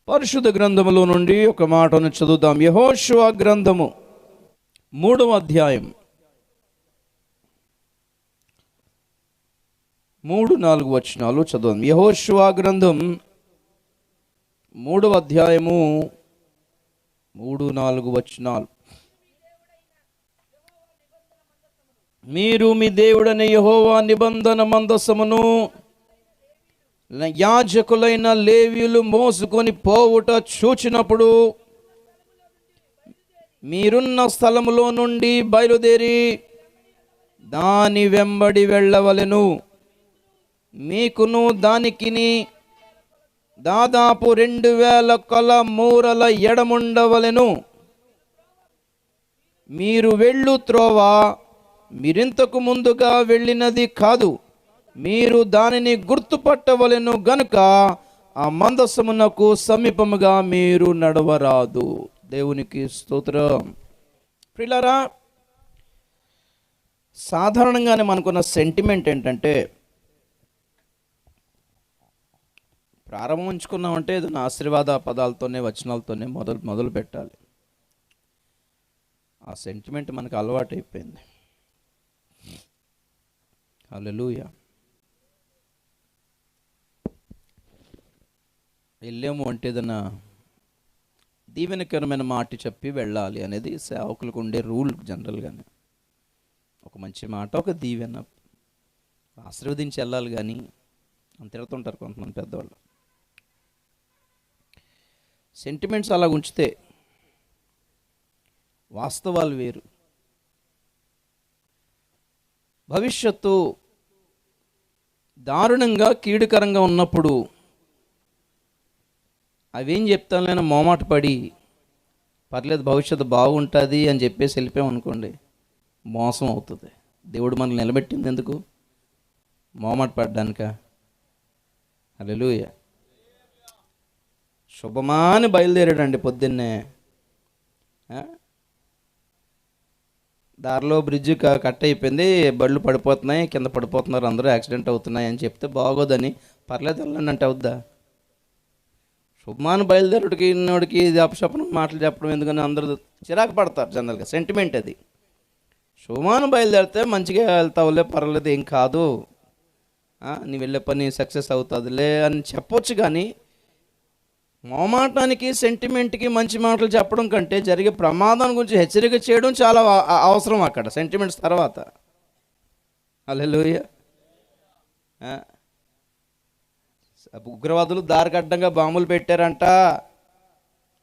పరిశుద్ధ గ్రంథములో నుండి ఒక మాటను చదువుదాం. యెహోషువ గ్రంథము 3వ అధ్యాయం 3-4 వచనాలు చదువుదాం. యెహోషువ గ్రంథం 3వ అధ్యాయము 3-4 వచనాలు. మీరు మీ దేవుడైన యెహోవా నిబంధన మందసమును యాజకులైన లేవీయులు మోసుకొని పోవుట చూచినప్పుడు మీరున్న స్థలములో నుండి బయలుదేరి దాని వెంబడి వెళ్ళవలెను. మీకును దానికిని దాదాపు 2000 కొల మూరల ఎడముండవలెను. మీరు వెళ్ళు త్రోవ మీరింతకు ముందుగా వెళ్ళినది కాదు. మీరు దానిని గుర్తుపట్టవలెను గనుక ఆ మందసమునకు సమీపముగా మీరు నడవరాదు. దేవునికి స్తోత్రం. ప్రియులారా, సాధారణంగానే మనకున్న సెంటిమెంట్ ఏంటంటే, ప్రారంభించుకున్నామంటే ఏదైనా ఆశీర్వాద పదాలతోనే వచనాలతోనే మొదలు పెట్టాలి. ఆ సెంటిమెంట్ మనకు అలవాటు అయిపోయింది. హల్లెలూయా. వెళ్ళాము అంటే ఏదైనా దీవెనకరమైన మాట చెప్పి వెళ్ళాలి అనేది సేవకులకు ఉండే రూల్. జనరల్గానే ఒక మంచి మాట, ఒక దీవెన ఆశీర్వదించి వెళ్ళాలి. కానీ అని తిడుతుంటారు కొంతమంది పెద్దవాళ్ళు. సెంటిమెంట్స్ అలా ఉంచితే వాస్తవాలు వేరు. భవిష్యత్తు దారుణంగా కీడుకరంగా ఉన్నప్పుడు అవేం చెప్తాను మోమాట పడి పర్లేదు భవిష్యత్తు బాగుంటుంది అని చెప్పేసి వెళ్ళిపోయామనుకోండి, మోసం అవుతుంది. దేవుడు మనల్ని నిలబెట్టింది ఎందుకు? మోమాట పడ్డానిక? హల్లెలూయా. శుభమాని బయలుదేరాడండి పొద్దున్నే. దారిలో బ్రిడ్జ్ కట్ అయిపోయింది, బళ్ళు పడిపోతున్నాయి, కింద పడిపోతున్నారు, అందరూ యాక్సిడెంట్ అవుతున్నాయి అని చెప్తే బాగోదని పర్లేదు వెళ్ళండి అంటే అవుద్దా? శుభమాను బయలుదేరుడికి ఇన్నోడికి ఇది అపశపనం మాటలు చెప్పడం ఎందుకని అందరూ చిరాకు పడతారు. జనరల్గా సెంటిమెంట్ అది. శుభమాను బయలుదేరితే మంచిగా వెళ్తావులే, పర్వాలేదు, ఏం కాదు, నీ వెళ్ళే పని సక్సెస్ అవుతుందిలే అని చెప్పొచ్చు. కానీ మోమాటానికి సెంటిమెంట్కి మంచి మాటలు చెప్పడం కంటే జరిగే ప్రమాదం గురించి హెచ్చరిక చేయడం చాలా అవసరం అక్కడ సెంటిమెంట్స్ తర్వాత. హల్లెలూయా. ఉగ్రవాదులు దారికడ్డంగా బాంబులు పెట్టారంట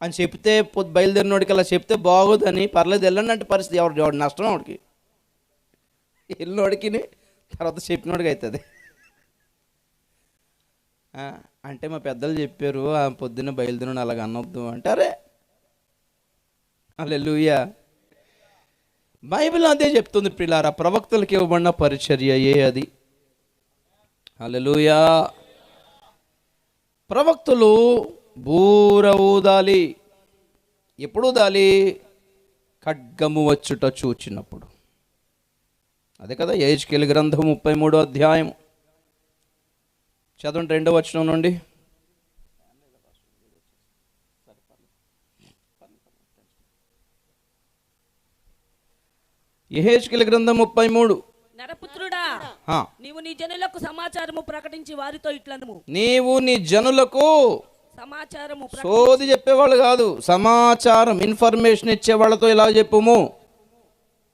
అని చెప్తే బయలుదేరినోడికి అలా చెప్తే బాగోదని పర్లేదు వెళ్ళండి అంటే పరిస్థితి ఎవరు నష్టం వాడికి, వెళ్ళినోడికి తర్వాత చెప్పినోడికి అవుతుంది. అంటే మా పెద్దలు చెప్పారు పొద్దున్న బయలుదేరి అలాగ అనొద్దు అంటారే. హల్లెలూయా. బైబిల్ అదే చెప్తుంది ప్రియులారా, ప్రవక్తలకు ఇవ్వబడిన పరిచర్యయే అది. హల్లెలూయా. ప్రవక్తలు బూర ఊదాలి. ఎప్పుడు ఊదాలి? ఖడ్గము వచ్చుట చూచినప్పుడు. అదే కదా యెహెజ్కేలు గ్రంథం 33వ అధ్యాయం చదవండి 2వ వచనం నుండి. యెహెజ్కేలు గ్రంథం 33. నరపుత్రుడా, నీవు నీ జనులకు సమాచారము ప్రకటించి వారితో ఇట్లనుము. నీవు నీ జనులకు సమాచారము, సోది చెప్పేవాళ్ళు కాదు, సమాచారం ఇన్ఫర్మేషన్ ఇచ్చే వాళ్ళతో ఇలా చెప్పుము.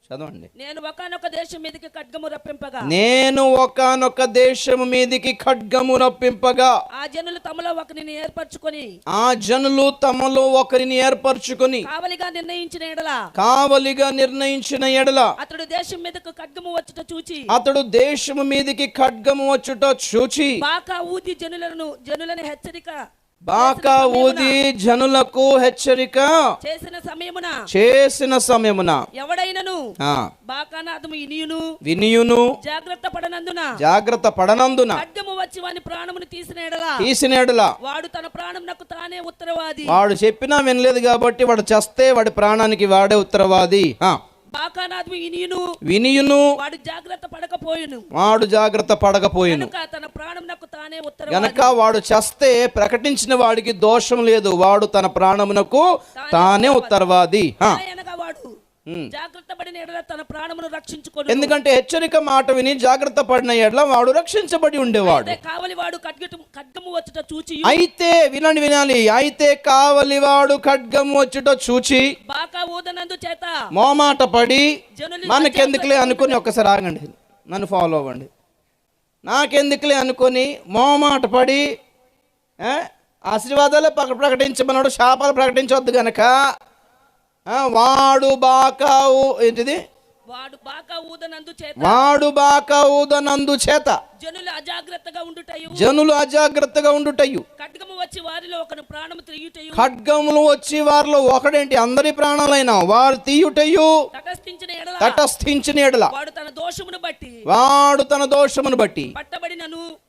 చదవండి. నేను ఒకానొక దేశం మీదకి ఖడ్గము రప్పింపగా, నేను ఒకానొక దేశము మీదికి ఖడ్గము రప్పింపగా, ఆ జనులు తమలో ఒకరిని ఏర్పరచుకొని, ఆ జనులు తమలో ఒకరిని ఏర్పరచుకొని కావలిగా నిర్ణయించిన ఎడల అతడు దేశం మీదకు ఖడ్గము వచ్చుట చూచి, అతడు దేశము మీదికి ఖడ్గము వచ్చుట చూచి బాకా ఊది జనులను హెచ్చరిక బాకా ఊది జనులకు హెచ్చరిక చేసిన సమయమున ఎవడైనను బాకానాదము వినియును జాగ్రత్త పడనందున ఖడ్గము వచ్చి వాని ప్రాణమును తీసిన ఎడల వాడు తన ప్రాణమునకు తానే ఉత్తరవాది. వాడు చెప్పినా వినలేదు కాబట్టి వాడు చస్తే వాడి ప్రాణానికి వాడే ఉత్తరవాది. బాకానాథు వినియును వాడు జాగ్రత్త పడకపోయును గనుక తన ప్రాణమునకు తానే గనక వాడు చస్తే ప్రకటించిన వాడికి దోషం లేదు, వాడు తన ప్రాణమునకు తానే ఉత్తరవాది. అనగా వాడు జాగ్రత్త పడిన ఎడల తన ప్రాణమును రక్షించుకొని, ఎందుకంటే హెచ్చరిక మాట విని జాగ్రత్త పడిన ఎడల వాడు రక్షించబడి ఉండేవాడు. కావలివాడు ఖడ్గము వచ్చుట చూచి, అయితే వినాలి, అయితే కావలివాడు ఖడ్గము వచ్చుట చూచి బాకా ఊదనందు చేత మోమాట పడి మనకెందుకులే అనుకుని, ఒక్కసారి ఆగండి, నన్ను ఫాలో అవ్వండి. నాకెందుకులే అనుకొని మోమాట పడి ఆశీర్వాదాలు ప్రకటించమన్నాడు, శాపాలు ప్రకటించవద్దు గనక వాడు బాకా ఊదనందు చేత జనులు అజాగ్రత్తగా ఉండుటయు ఖడ్గములు వచ్చి వారిలో ఒకడేంటి, అందరి ప్రాణాలైన వారు తీయుటయు తటస్థించిన ఎడల వాడు తన దోషమును బట్టి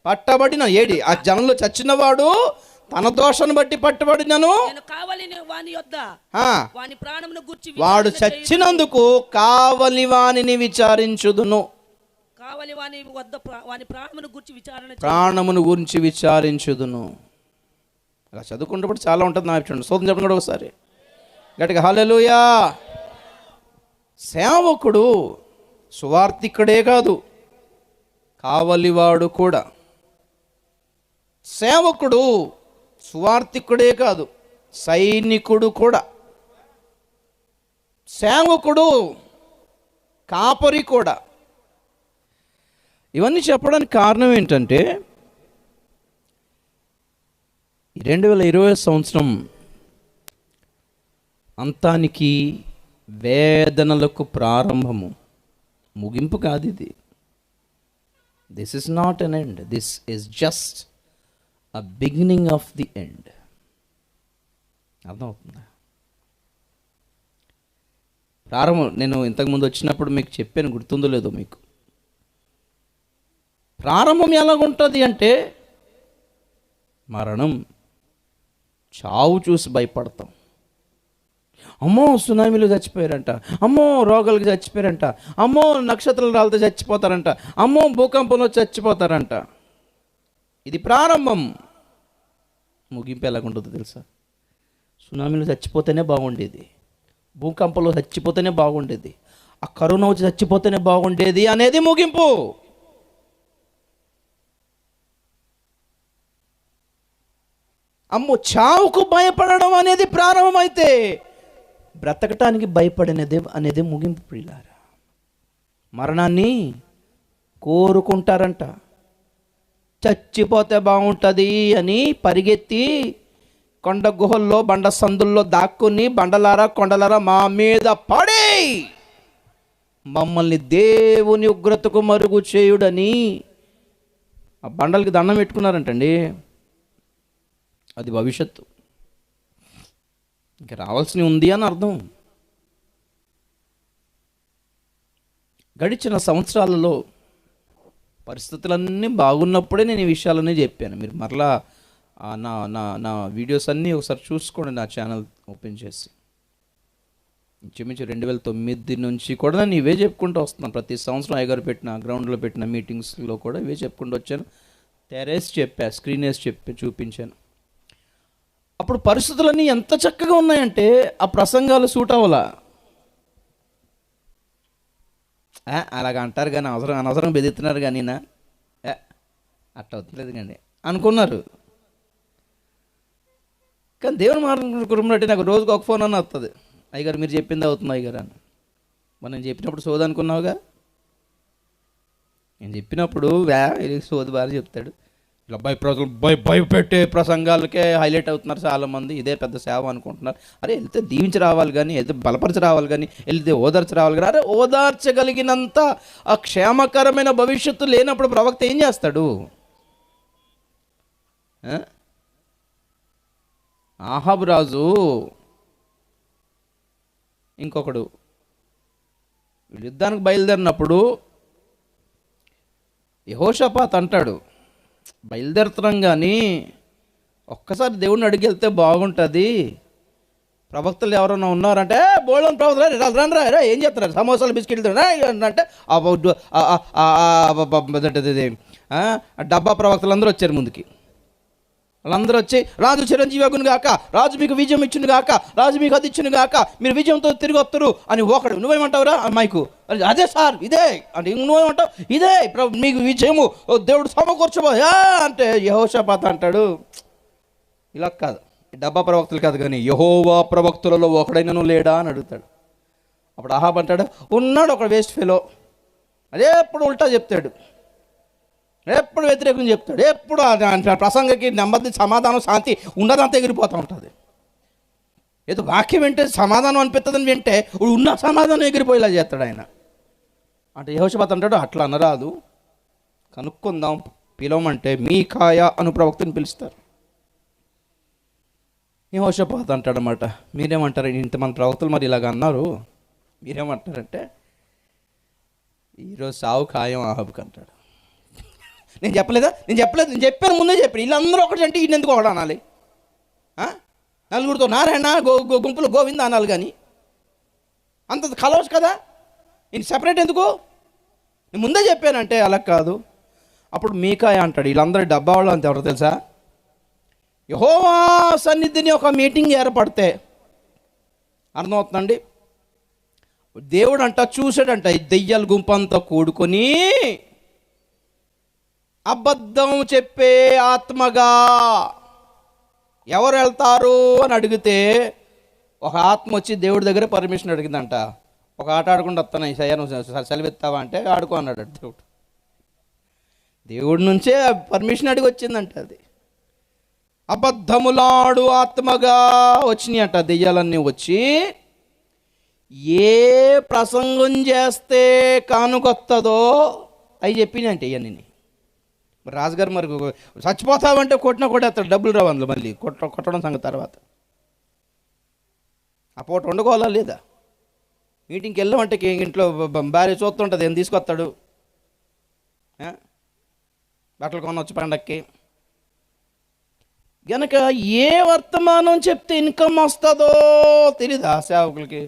పట్టబడిన ఏడి ఆ జనులు చచ్చినవాడు తన దోషను బట్టి పట్టబడినను వాడు చచ్చినందుకు కావలి వానిని విచారించుదును. ప్రాణమును గురించి విచారించుదును. అలా చదువుకుంటప్పుడు చాలా ఉంటుంది. నా శోధన చెప్పండి కూడా ఒకసారి గట్టిగా హల్లెలూయా. సేవకుడు సువార్తికుడే కాదు, కావలివాడు కూడా. సేవకుడు సువార్తికుడే కాదు, సైనికుడు కూడా. సేవకుడు కాపరి కూడా. ఇవన్నీ చెప్పడానికి కారణం ఏంటంటే 2020 సంవత్సరం అంతానికి వేదనలకు ప్రారంభము, ముగింపు కాదు ఇది. This is not an end, this is just a beginning of the end. అర్థమవుతుందా? ప్రారంభం నేను ఇంతకుముందు వచ్చినప్పుడు మీకు చెప్పాను, గుర్తుందో లేదో మీకు. ప్రారంభం ఎలాగుంటుంది అంటే మరణం, చావు చూసి భయపడతాం. అమ్మో సునామీలు చచ్చిపోయారంట, అమ్మో రోగాలకు చచ్చిపోయారంట, అమ్మో నక్షత్రాల రాళ్ళతో చచ్చిపోతారంట, అమ్మో భూకంపంలో చచ్చిపోతారంట. ఇది ప్రారంభం. ముగింపు ఎలాగుంటుందో తెలుసా? సునామీలో చచ్చిపోతేనే బాగుండేది, భూకంపంలో చచ్చిపోతేనే బాగుండేది, ఆ కరోనా వచ్చి చచ్చిపోతేనే బాగుండేది అనేది ముగింపు. అమ్మో చావుకు భయపడడం అనేది ప్రారంభమైతే బ్రతకటానికి భయపడినదే అనేది ముగింపు. ప్రియులారా, మరణాన్ని కోరుకుంటారంట. చచ్చిపోతే బాగుంటుంది అని పరిగెత్తి కొండ గుహల్లో బండ సందుల్లో దాక్కుని, బండలారా కొండలారా మా మీద పడి మమ్మల్ని దేవుని ఉగ్రతకు మరుగు చేయుడని ఆ బండలకి దండం పెట్టుకున్నారంటండి. అది భవిష్యత్తు, ఇంకా రావాల్సి ఉంది అని అర్థం. గడిచిన సంవత్సరాలలో పరిస్థితులన్నీ బాగున్నప్పుడే నేను ఈ విషయాలన్నీ చెప్పాను. మీరు మరలా నా నా నా వీడియోస్ అన్నీ ఒకసారి చూసుకోండి, నా ఛానల్ ఓపెన్ చేసి. ఇంచుమించు 2009 నుంచి కూడా నేను ఇవే చెప్పుకుంటూ వస్తున్నాను. ప్రతి సంవత్సరం అయ్యగారు పెట్టిన గ్రౌండ్లో పెట్టిన మీటింగ్స్లో కూడా ఇవే చెప్పుకుంటూ వచ్చాను. తెరేసి చెప్పా, స్క్రీన్ వేసి చూపించాను. అప్పుడు పరిస్థితులన్నీ ఎంత చక్కగా ఉన్నాయంటే ఆ ప్రసంగాలు సూట్ అవ్వలా. అలాగ అంటారు కానీ అనవసరం బెదిరిస్తున్నారు కానీ అట్లా వద్దలేదు కానీ అనుకున్నారు. కానీ దేవుని మాట్లాడుకుంటే నాకు రోజుకు ఒక ఫోన్ అన్న వస్తుంది, అయ్యగారు మీరు చెప్పింది అవుతుంది అయ్యగారు అని. మరి నేను చెప్పినప్పుడు సోది అనుకున్నావుగా, నేను చెప్పినప్పుడు సోది బాగా చెప్తాడు. ఇలా భయపెట్టే ప్రసంగాలకే హైలైట్ అవుతున్నారు చాలామంది. ఇదే పెద్ద సేవ అనుకుంటున్నారు. అరే వెళ్తే దీవించి రావాలి కానీ, వెళ్తే బలపరిచి రావాలి కానీ, వెళ్తే ఓదార్చి రావాలి కానీ. అరే ఓదార్చగలిగినంత ఆ క్షేమకరమైన భవిష్యత్తు లేనప్పుడు ప్రవక్త ఏం చేస్తాడు? ఆహాబు రాజు ఇంకొకడు యుద్ధానికి బయలుదేరినప్పుడు యెహోషాపాతు అంటాడు, బయలుదేరుతున్నాం కానీ ఒక్కసారి దేవుడిని అడిగి వెళ్తే బాగుంటుంది, ప్రవక్తలు ఎవరైనా ఉన్నారంటే బోళ్ళని ప్రవక్తలు రండి రా ఏం చేస్తున్నారు, సమోసాలు బిస్కెట్లు అంటే డబ్బా ప్రవక్తలు అందరూ వచ్చారు ముందుకి. వాళ్ళందరూ వచ్చి, రాజు చిరంజీవి అగును గాక, రాజు మీకు విజయం ఇచ్చును గాక, రాజు మీకు అది ఇచ్చును గాక, మీరు విజయంతో తిరిగి వస్తారు అని ఒకడు. నువ్వేమంటావురా మైకు? అదే సార్ ఇదే అంటే. నువ్వేమంటావు? ఇదే మీకు విజయము దేవుడు సమకూర్చబోయా అంటే యెహోషాపాతు అంటాడు, ఇలా కాదు, డబ్బా ప్రవక్తలు కాదు కానీ యెహోవా ప్రవక్తులలో ఒకడైనను లేడా అని అడుగుతాడు. అప్పుడు అహాబ్ అంటాడు, ఉన్నాడు ఒక వేస్ట్ ఫెలో, అదే ఎప్పుడు ఉల్టా చెప్తాడు, ఎప్పుడు వ్యతిరేకం చెప్తాడు, ఎప్పుడు ప్రసంగకి నెమ్మది సమాధానం శాంతి ఉన్నదంతా ఎగిరిపోతూ ఉంటుంది. ఏదో వాక్యం వింటే సమాధానం అనిపిస్తుందని వింటే ఉన్న సమాధానం ఎగిరిపోయేలా చేస్తాడు ఆయన. అంటే యెహోషాపాతు అంటాడు, అట్లా అనరాదు, కనుక్కుందాం, పిలవమంటే మీకాయా అను ప్రవక్తని పిలుస్తారు. యెహోషాపాతు అంటాడనమాట, మీరేమంటారు, ఇంతమంది ప్రవక్తలు మరి ఇలాగ అన్నారు, మీరేమంటారంటే ఈరోజు సావు ఖాయం అహాబుకి అంటాడు. నేను చెప్పాను ముందే చెప్పాను, వీళ్ళందరూ ఒకటి అంటే ఈయన ఎందుకు ఒకటి అనాలి? నలుగురితో నారాయణ గుంపులు గోవింద అనాలి, కానీ అంత కలవచ్చు కదా, ఈయన సెపరేట్ ఎందుకు? నేను ముందే చెప్పానంటే అలా కాదు. అప్పుడు మీకాయ అంటాడు, వీళ్ళందరూ డబ్బా వాళ్ళు అంత ఎవరో తెలుసా? యెహోవా సన్నిధిని ఒక మీటింగ్ ఏర్పడితే అర్థమవుతుందండి, దేవుడు అంట చూసాడంట, ఈ దెయ్యాల గుంపంతా కూడుకొని అబద్ధం చెప్పే ఆత్మగా ఎవరు వెళ్తారు అని అడిగితే ఒక ఆత్మ వచ్చి దేవుడి దగ్గర పర్మిషన్ అడిగిందంట. ఒక ఆట ఆడుకుంటూ వస్తాను నువ్వు సెలవిస్తావా అంటే ఆడుకో అన్నాడు దేవుడు. దేవుడి నుంచే పర్మిషన్ అడిగి వచ్చిందంట. అది అబద్ధములాడు ఆత్మగా వచ్చినాయి అంట దెయ్యాలన్నీ వచ్చి. ఏ ప్రసంగం చేస్తే కానుకొస్తుందో అవి చెప్పినంటే ఇవన్నీ. మరి రాజుగారు మరి చచ్చిపోతావంటే కొట్టినా కొట్టేస్తాడు, డబ్బులు రావు అందులో, మళ్ళీ కొట్టడం సంగతి తర్వాత. ఆ పూట వండుకోవాలా లేదా? మీటింగ్కి వెళ్ళామంటే ఇంట్లో భార్య చూస్తుంటుంది, ఏం తీసుకొస్తాడు, బట్టలు కొనవచ్చు పండక్కి. గనక ఏ వర్తమానం చెప్తే ఇన్కమ్ వస్తుందో తెలీదా సేవకులకి?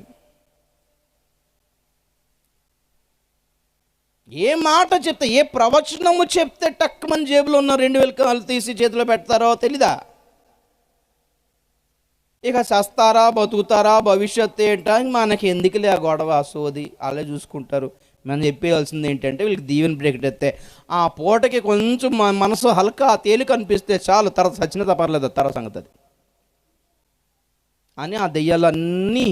ఏ మాట చెప్తే, ఏ ప్రవచనము చెప్తే టక్కుమని జేబులో ఉన్న 2000 తీసి చేతిలో పెడతారో తెలీదా? ఇక చస్తారా బతుకుతారా భవిష్యత్తు ఏంటా మనకి ఎందుకులే ఆ గొడవ సోది, వాళ్ళే చూసుకుంటారు. మనం చెప్పేయాల్సింది ఏంటంటే వీళ్ళకి దీవెన బ్రేక్ ఎత్తే ఆ పూటకి కొంచెం మనసు హల్కా తేలిక అనిపిస్తే చాలు, తర్వాత సచ్చినత పర్లేదు, తర్వాత సంగతి అది అని ఆ దెయ్యాలన్నీ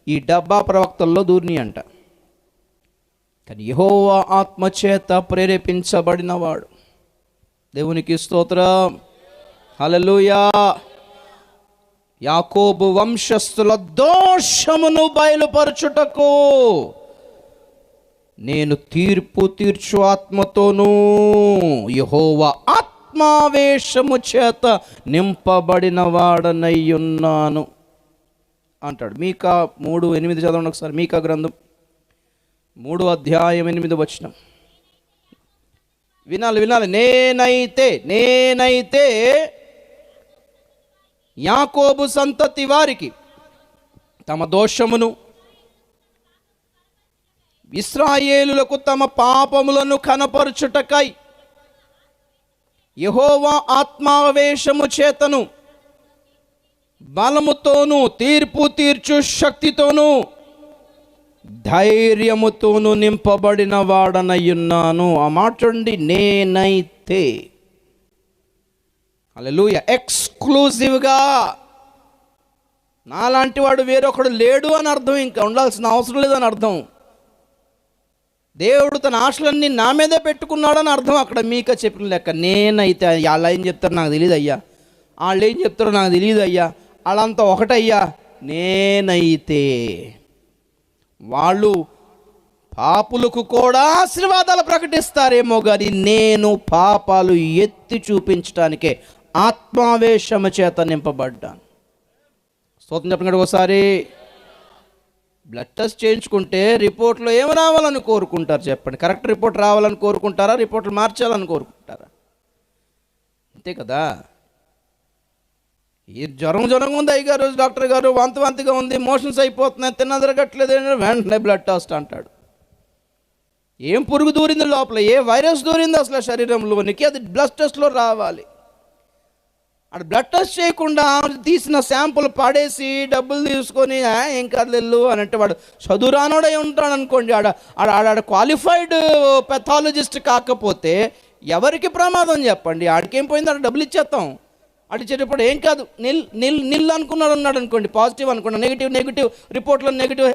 ఈ డబ్బా ప్రవక్తల్లో దూరిని అంట. కానీ యెహోవా ఆత్మచేత ప్రేరేపించబడినవాడు, దేవునికి స్తోత్రం, హల్లెలూయా, యాకోబు వంశస్థుల దోషమును బయలుపరచుటకు నేను తీర్పు తీర్చు ఆత్మతోనూ యెహోవా ఆత్మావేశము చేత నింపబడిన వాడనై ఉన్నాను అంటాడు. మీకా 3:8 చదవండి ఒకసారి. మీకా గ్రంథం 3:8 వినాలి. నేనైతే యాకోబు సంతతి వారికి తమ దోషమును, ఇశ్రాయేలులకు తమ పాపములను కనపరచుటకై యెహోవా ఆత్మావేశము చేతను బలముతోనూ తీర్పు తీర్చు శక్తితోనూ ధైర్యముతోనూ నింపబడిన వాడనయ్యున్నాను. ఆ మాట చూడండి, నేనైతే. హల్లెలూయా. ఎక్స్క్లూజివ్గా నాలాంటి వాడు వేరొకడు లేడు అని అర్థం, ఇంకా ఉండాల్సిన అవసరం లేదని అర్థం. దేవుడు తన ఆశలన్నీ నా మీదే పెట్టుకున్నాడని అర్థం అక్కడ మీకా చెప్పిన లెక్క. నేనైతే, వాళ్ళు ఏం చెప్తారో నాకు తెలియదు అయ్యా, వాళ్ళు ఏం చెప్తారో నాకు తెలియదు అయ్యా, వాళ్ళంతా ఒకటయ్యా. నేనైతే వాళ్ళు పాపులకు కూడా ఆశీర్వాదాలు ప్రకటిస్తారేమో కానీ నేను పాపాలు ఎత్తి చూపించడానికే ఆత్మావేశము చేత నింపబడ్డాను. స్తోత్రం చెప్పండి ఒకసారి. బ్లడ్ టెస్ట్ చేయించుకుంటే రిపోర్ట్లో ఏమి రావాలని కోరుకుంటారు చెప్పండి? కరెక్ట్ రిపోర్ట్ రావాలని కోరుకుంటారా, రిపోర్ట్లు మార్చాలని కోరుకుంటారా? అంతే కదా. ఈ జ్వరం ఉంది అయ్యగారు, డాక్టర్ గారు వాంతిగా ఉంది, మోషన్స్ అయిపోతున్నాయి, తిన్నదరగట్లేదు, వెంటనే బ్లడ్ టెస్ట్ అంటాడు. ఏం పురుగు దూరింది లోపల, ఏ వైరస్ దూరింది అసలు శరీరంలోనికి, అది బ్లడ్ టెస్ట్లో రావాలి. అక్కడ బ్లడ్ టెస్ట్ చేయకుండా తీసిన శాంపుల్ పడేసి డబ్బులు తీసుకొని ఏం కాదులెళ్ళు అని అంటే వాడు చదువురానోడై ఉంటాడు అనుకోండి. ఆడ క్వాలిఫైడ్ పెథాలజిస్ట్ కాకపోతే ఎవరికి ప్రమాదం చెప్పండి? ఆడికేం పోయింది, ఆడ డబ్బులు ఇచ్చేస్తాం. అడిచేటప్పుడు ఏం కాదు, నిల్ అనుకున్నాడు ఉన్నాడు అనుకోండి, పాజిటివ్ అనుకున్నా, నెగిటివ్ రిపోర్ట్లో నెగిటివ్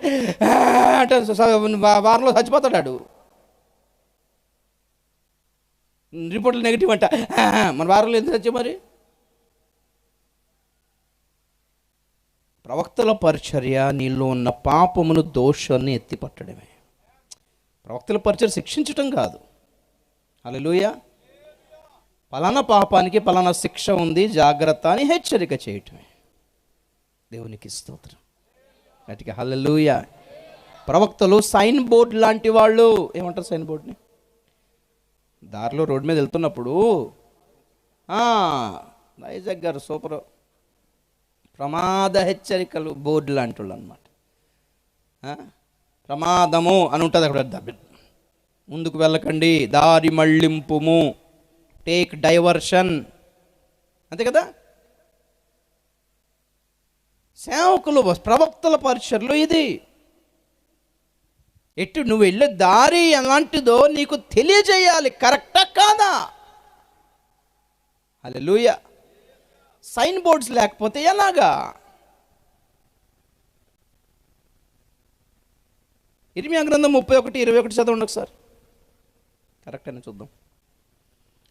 అంటే వారంలో చచ్చిపోతాడు ఆడు. రిపోర్ట్లు నెగిటివ్ అంట, మన వారంలో ఎందుకు చచ్చి మరి? ప్రవక్తల పరిచర్య నీలో ఉన్న పాపమును, దోషాన్ని ఎత్తిపట్టడమే. ప్రవక్తల పరిచర్య శిక్షించటం కాదు. హల్లెలూయా. పలానా పాపానికి పలానా శిక్ష ఉంది, జాగ్రత్త అని హెచ్చరిక చేయటమే. దేవునికి స్తోత్రం. గట్టిగా హల్లెలూయా. ప్రవక్తలు సైన్ బోర్డ్ లాంటి వాళ్ళు. ఏమంటారు సైన్ బోర్డ్ని? దారిలో రోడ్డు మీద వెళ్తున్నప్పుడు వైజాగ్ గారు సూపర్ ప్రమాద హెచ్చరికలు బోర్డు లాంటి వాళ్ళు అనమాట. ప్రమాదము అని ఉంటుంది అక్కడ, ముందుకు వెళ్ళకండి, దారి మళ్ళింపుము, టేక్ డైవర్షన్, అంతే కదా. సేవకులు ప్రవక్తల పరిచర్లు ఇది. ఎటు నువ్వు వెళ్ళే దారి ఎలాంటిదో నీకు తెలియజేయాలి, కరెక్టా కాదా? హల్లెలూయా. సైన్ బోర్డ్స్ లేకపోతే ఎలాగా? ఇర్మియా గ్రంథం 31:21 చదవండి ఒకసారి, కరెక్ట్ అని చూద్దాం.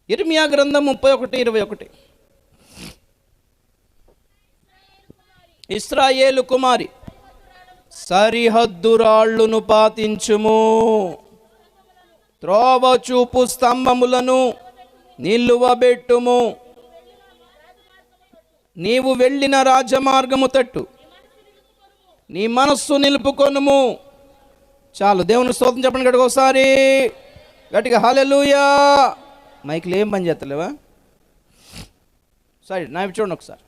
ఇర్మియా గ్రంథం 31:21. ఇశ్రాయేలు కుమారి, సరిహద్దు రాళ్ళును పాతించుము, త్రోవ చూపు స్తంభములను నిలువబెట్టుము, నీవు వెళ్ళిన రాజమార్గము తట్టు నీ మనస్సు నిలుపుకొనుము. చాలు, దేవుని స్తోత్రం చెప్పండి గట్టిగా ఒకసారి, గట్టిగా హల్లెలూయా. మైక్లు ఏం పని చేస్తలేవా? సరే నా చూడండి ఒకసారి.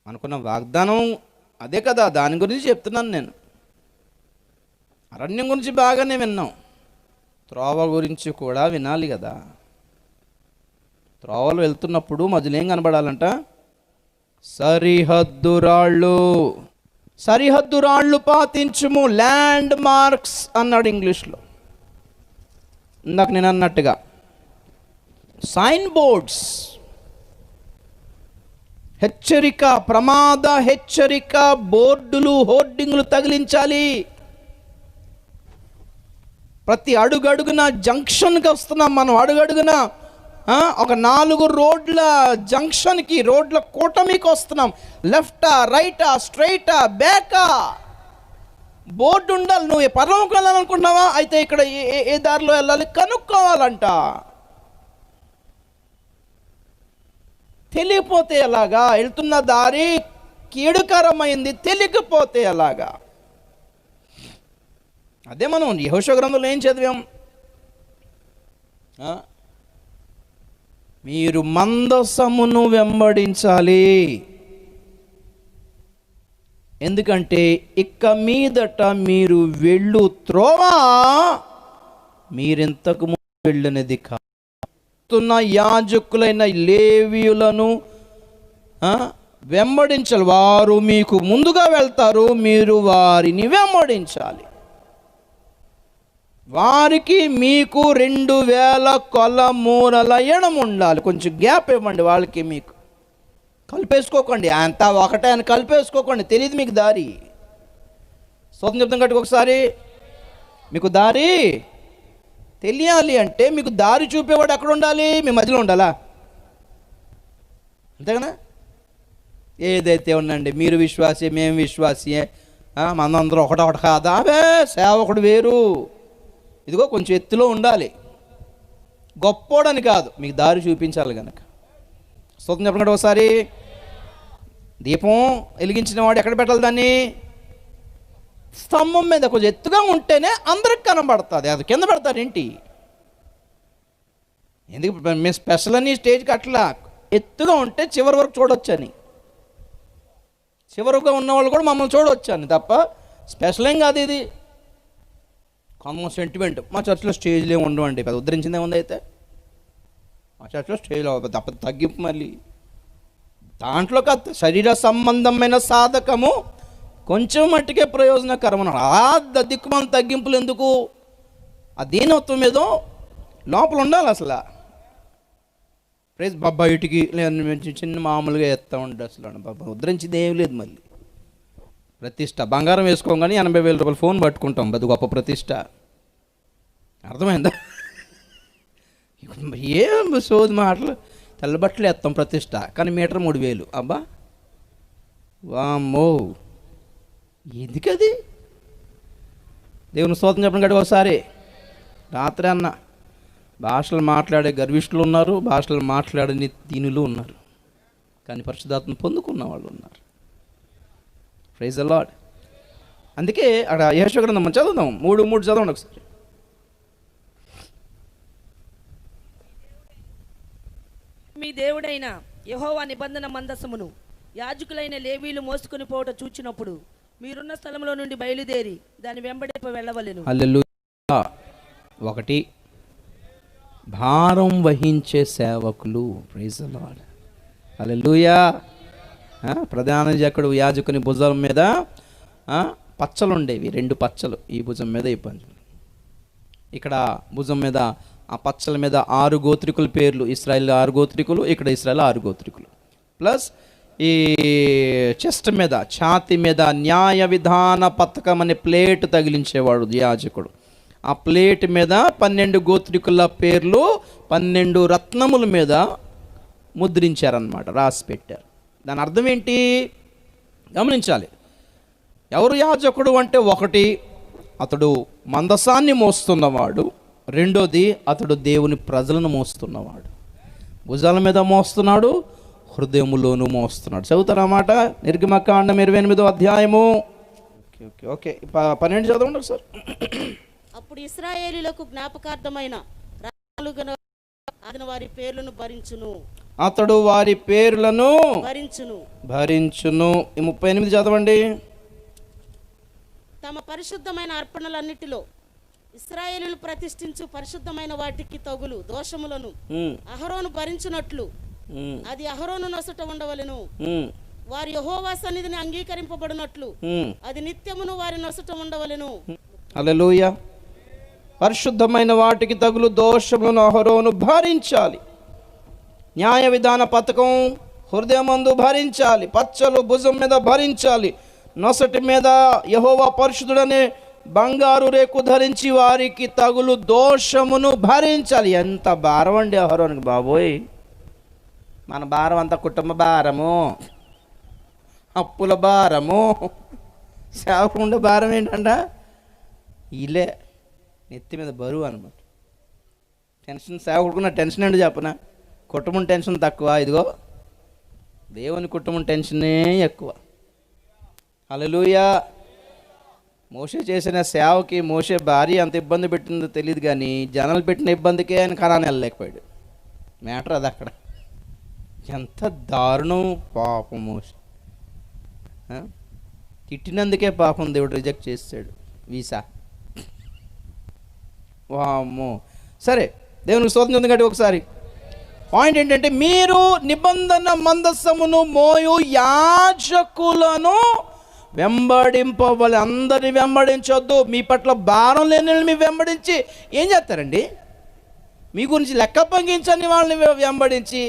అనుకున్న వాగ్దానం అదే కదా, దాని గురించి చెప్తున్నాను నేను. అరణ్యం గురించి బాగానే విన్నాం, త్రోవ గురించి కూడా వినాలి కదా. త్రోవలు వెళ్తున్నప్పుడు మధ్యలో ఏం కనబడాలంట? సరిహద్దు రాళ్ళు పాతించుము, ల్యాండ్ మార్క్స్ అన్నాడు ఇంగ్లీష్లో. ఇందాక నేను అన్నట్టుగా సైన్ బోర్డ్స్, హెచ్చరిక, ప్రమాద హెచ్చరిక బోర్డులు, హోర్డింగులు తగిలించాలి. ప్రతి అడుగడుగున జంక్షన్కి వస్తున్నాం మనం. అడుగడుగున ఒక 4 రోడ్ల జంక్షన్కి, రోడ్ల కూటమికి వస్తున్నాం. లెఫ్టా, రైటా, స్ట్రైటా, బ్యాకా బోర్డు ఉండాలి. నువ్వు పరలోకం వెళ్ళాలనుకుంటున్నావా? అయితే ఇక్కడ ఏ దారిలో వెళ్ళాలి కనుక్కోవాలంట. తెలియపోతే ఎలాగా? వెళ్తున్న దారి కీడుకరమైంది, తెలియకపోతే ఎలాగా? అదే మనం యెహోషువ గ్రంథంలో ఏం చదివాం? మీరు మందసమును వెంబడించాలి, ఎందుకంటే ఇక మీదట మీరు వెళ్ళు త్రోవ మీరింతకు ముందు వెళ్ళినది కాదు. యాజకులైన లేవీయులను వెంబడించాలి. వారు మీకు ముందుగా వెళ్తారు, మీరు వారిని వెంబడించాలి. వారికి మీకు 2000 కొల మూరల ఎడం ఉండాలి. కొంచెం గ్యాప్ ఇవ్వండి వాళ్ళకి, మీకు కలిపేసుకోకండి, అంతా ఒకటే అని కలిపేసుకోకండి. తెలియదు మీకు దారి. స్తోత్రం చెప్తాం గట్టిగా ఒకసారి. మీకు దారి తెలియాలి అంటే మీకు దారి చూపేవాడు ఎక్కడ ఉండాలి? మీ మధ్యలో ఉండాలా? అంతేనా? ఏదైతే ఉందండి, మీరు విశ్వాసి, మేము విశ్వాసియే, మనందరం ఒకటొకటి కాదా? అవే సేవకుడు వేరు. ఇదిగో కొంచెం ఎత్తులో ఉండాలి, గొప్పోడని కాదు, మీకు దారి చూపించాలి కనుక. స్తోత్రం చెప్పండి ఒకసారి. దీపం వెలిగించిన వాడు ఎక్కడ పెట్టాలి దాన్ని? స్తంభం మీద. కొంచెం ఎత్తుగా ఉంటేనే అందరికి కనబడుతుంది. అది కింద పెడతారు ఏంటి? ఎందుకు మేము స్పెషల్ అని స్టేజ్కి అట్లా ఎత్తుగా ఉంటే చివరి వరకు చూడొచ్చని, చివరిగా ఉన్నవాళ్ళు కూడా మమ్మల్ని చూడొచ్చని తప్ప స్పెషల్ ఏం కాదు ఇది. Common sentiment. మా చర్చిలో స్టేజ్లు ఏమి ఉండవండి, పెద్ద ఉద్ధరించిందే ఉంది. అయితే మా చర్చిలో స్టేజ్లో తప్ప తగ్గింపు మళ్ళీ దాంట్లో శరీర సంబంధమైన సాధకము కొంచెం మట్టికే ప్రయోజనకరం అన్నాడు. ఆ దిక్కుమాల తగ్గింపులు ఎందుకు? ఆ దీనత్వం ఏదో లోపల ఉండాలి అసలు. ప్రైజ్ బయటికి లేదు, చిన్న మామూలుగా ఎత్తా ఉండే అసలు బాబా ఉద్ధరించింది ఏం లేదు. మళ్ళీ ప్రతిష్ట బంగారం వేసుకోగానే 80,000 రూపాయలు ఫోన్ పట్టుకుంటాం, అది గొప్ప ప్రతిష్ట. అర్థమైందా? ఏం సోది మాటలు. తెల్లబట్టలు ఎత్తాం ప్రతిష్ట, కానీ మీటర్ 3,000. అబ్బా వామ్మో, ఎందుకది? దేవుని స్తోత్రం చెప్పడం గడి. ఒకసారి రాత్రి అన్న భాషలు మాట్లాడే గర్విష్ఠులు ఉన్నారు, భాషలు మాట్లాడే దీనులు ఉన్నారు, కానీ పరిశుద్ధాత్మను పొందుకున్న వాళ్ళు ఉన్నారు. Praise the lord. అందుకే అక్కడ యెహోషువ గ్రంథం మనం చదువుదాం, 3:3 చదవండి ఒకసారి. మీ దేవుడైన యెహోవా నిబంధన మందసమును యాజకులైన లేవీలు మోసుకుని పోవట చూచినప్పుడు మీరున్న స్థలంలో నుండి బయలుదేరి దాని వెంబడి వెళ్ళవలెను. హల్లెలూయా. 1 భారం వహించే సేవకులు. Praise the lord. హల్లెలూయా. ప్రధాన యాజకుని భుజం మీద పచ్చలు ఉండేవి, 2 పచ్చలు, ఈ భుజం మీద ఈ పంచం. ఇక్కడ భుజం మీద ఆ పచ్చల మీద 6 గోత్రికుల పేర్లు, ఇశ్రాయేల్ 6 గోత్రికులు, ఇక్కడ ఇశ్రాయేల్ 6 గోత్రికులు. ప్లస్ ఈ చెస్ట్ మీద, ఛాతి మీద న్యాయ విధాన పథకం అనే ప్లేట్ తగిలించేవాడు యాజకుడు. ఆ ప్లేట్ మీద 12 గోత్రికుల పేర్లు 12 రత్నముల మీద ముద్రించారన్నమాట, రాసి పెట్టారు. దాని అర్థం ఏంటి గమనించాలి. ఎవరు యాజకుడు అంటే, 1 అతడు మందసాన్ని మోస్తున్నవాడు, 2 అతడు దేవుని ప్రజలను మోస్తున్నవాడు. భుజాల మీద మోస్తున్నాడు, హృదయములోనూ మోస్తున్నాడు. చదువుతారన్నమాట. నిర్గమకాండం 28వ అధ్యాయము. ఓకే 12 చదవండి సార్. అప్పుడు ఇశ్రాయేలీయులకు జ్ఞాపకార్థమైన వారి పేర్లను భరించును, అతడు వారి పేర్లను భరించును. 38 చదవండి. తమ పరిశుద్ధమైన అర్పణలన్నిటిలో ఇశ్రాయేలీయులు ప్రతిష్ఠించు పరిశుద్ధమైన వాటికి తగులు దోషములను అహరోను భరించినట్లు అది అహరోను నొసట ఉండవలెను. వారి యెహోవా సన్నిధిని అంగీకరింపబడినట్లు అది నిత్యమును వారి నొసట ఉండవలెను. హల్లెలూయా. పరిశుద్ధమైన వాటికి తగులు దోషములను అహరోను భరించాలి. న్యాయ విధాన పథకం హృదయమందు భరించాలి, పచ్చలు భుజం మీద భరించాలి, నొసటి మీద యెహోవా పరిశుద్ధుడనే బంగారు రేకు ధరించి వారికి తగులు దోషమును భరించాలి. ఎంత భారం అండి అహరోనుకి బాబోయ్. మన భారం అంతా కుటుంబ భారము, అప్పుల భారము, సేవకు ఉండే భారం ఏంటంట ఇలే నెత్తి మీద బరువు అనమాట. టెన్షన్ సేవకుడుకున్న టెన్షన్ ఏంటి చెప్పనా? కుటుంబం టెన్షన్ తక్కువ, ఇదిగో దేవుని కుటుంబం టెన్షనే ఎక్కువ. హల్లెలూయా. మోషే చేసిన సేవకి మోషే భార్య అంత ఇబ్బంది పెట్టిందో తెలియదు, కానీ జనాలు పెట్టిన ఇబ్బందికే ఆయన కరాని వెళ్ళలేకపోయాడు. మ్యాటర్ అది. అక్కడ ఎంత దారుణం పాపం. మోషే తిట్టినందుకే పాపం దేవుడు రిజెక్ట్ చేస్తాడు వీసా. వామ్మో. సరే, దేవునికి స్తోత్రం ఉంది. కాబట్టి ఒకసారి పాయింట్ ఏంటంటే, మీరు నిబంధన మందసమును మోయు యాజకులను వెంబడింపవాలి. అందరిని వెంబడించొద్దు. మీ పట్ల భారం లేని మీ వెంబడించి ఏం చేస్తారండి? మీ గురించి లెక్క పంగించని వాళ్ళని వెంబడించి,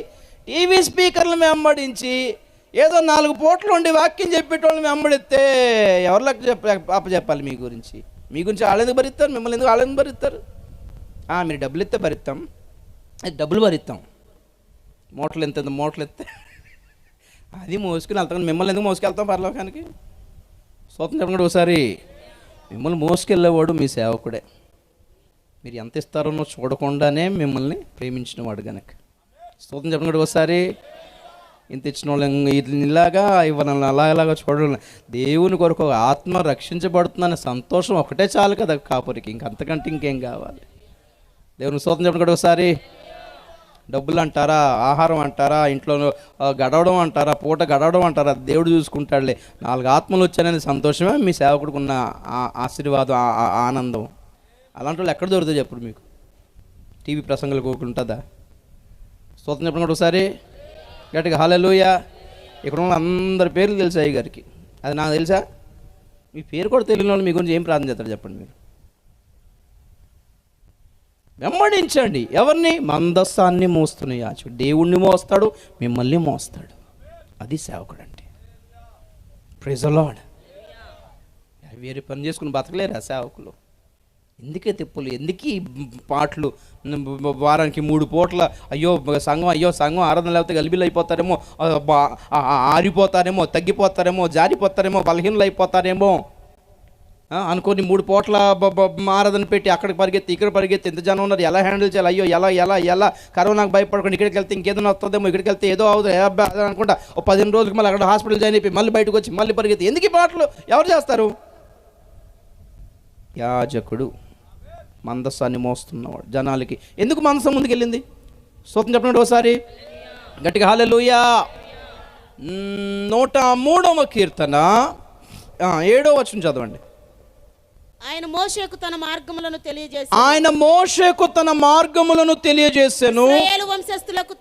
టీవీ స్పీకర్లను వెంబడించి, ఏదో 4 పూటలు ఉండి వాక్యం చెప్పేటోళ్ళని వెంబడిస్తే ఎవరు లెక్క అప్పచెప్పాలి మీ గురించి? మీ గురించి వాళ్ళు ఎందుకు భరిస్తారు? మిమ్మల్ని ఎందుకు వాళ్ళు ఎందుకు భరిస్తారు? మీరు డబ్బులు ఇస్తే భరిస్తాం, అది డబ్బులు భరిస్తాం. మూటలు ఎంత మూటలు ఎత్తే అది మోసుకుని వెళ్తాం. మిమ్మల్ని ఎందుకు మోసుకెళ్తాం పరలోకానికి? స్తోత్రం చెప్పండి ఒకసారి. మిమ్మల్ని మోసుకెళ్ళేవాడు మీ సేవకుడే. మీరు ఎంత ఇస్తారో చూడకుండానే మిమ్మల్ని ప్రేమించిన వాడు కనుక. స్తోత్రం చెప్పండి ఒకసారి. ఇంత ఇచ్చిన వాళ్ళు ఇలాగా ఇవ్వనని అలాగా చూడడం. దేవుని కొరకు ఆత్మ రక్షించబడుతుందనే సంతోషం ఒకటే చాలు కదా కాపురికి. ఇంకంతకంటే ఇంకేం కావాలి? దేవుని స్తోత్రం చెప్పండి ఒకసారి. డబ్బులు అంటారా, ఆహారం అంటారా, ఇంట్లో గడవడం అంటారా, పూట గడవడం అంటారా, దేవుడు చూసుకుంటాడులే. 4 ఆత్మలు వచ్చాననే సంతోషమే మీ సేవకుడికి ఉన్న ఆశీర్వాదం, ఆనందం. అలాంటి వాళ్ళు ఎక్కడ దొరుకుతాయి చెప్పండి మీకు? టీవీ ప్రసంగాలు కోకుంటుందా? స్తోత్రం చెప్పండి కూడా ఒకసారి గట్టిగా హల్లెలూయా. ఇక్కడ ఉన్న అందరి పేర్లు తెలుసా అయ్య గారికి? అది నాకు తెలుసా? మీ పేరు కూడా తెలియని వాళ్ళు మీ గురించి ఏం ప్రార్థన చేస్తారు చెప్పండి మీరు? వెంబడించండి. ఎవరిని? మందస్సాన్ని మోస్తున్న యాజకుడు. దేవుణ్ణి మోస్తాడు, మిమ్మల్ని మోస్తాడు. అది సేవకుడు అంటే. Praise the lord. వేరే పని చేసుకుని బతకలేరా సేవకులు? ఎందుకే తిప్పులు, ఎందుకు ఈ పాటలు? వారానికి 3 పూట్ల అయ్యో సంఘం ఆరాధన లేకపోతే గలిబిలు అయిపోతారేమో, ఆరిపోతారేమో, తగ్గిపోతారేమో, జారిపోతారేమో, బలహీనలు అయిపోతారేమో అనుకోని 3 పూట్ల ఆరాధన పెట్టి అక్కడికి పరిగెత్తి ఇక్కడ పరిగెత్తి ఎంత జనం ఉన్నారు, ఎలా హ్యాండిల్ చేయాలి? అయ్యో ఎలా కరోనాకు భయపడకుండా ఇక్కడికి వెళ్తే ఇంకేదైనా వస్తుందేమో, ఇక్కడికి వెళ్తే ఏదో అవుతుంది అనుకుంటా 15 రోజులకి మళ్ళీ అక్కడ హాస్పిటల్ జాయిన్ అయిపోయి మళ్ళీ బయటకు వచ్చి మళ్ళీ పరిగెత్తి. ఎందుకు ఈ పాటలు ఎవరు చేస్తారు? యాజకుడు మందస్సాన్ని మోస్తున్నవాడు జనాలకి. ఎందుకు మందసం ముందుకు వెళ్ళింది? స్తోత్రం చెప్పండి ఒకసారి గట్టిగా హల్లెలూయా. 103వ కీర్తన 7వ వచనం చదవండి. ఆయన మోషేకు తన మార్గములను తెలియజేసెను. ఇశ్రాయేలు వంశస్థులకు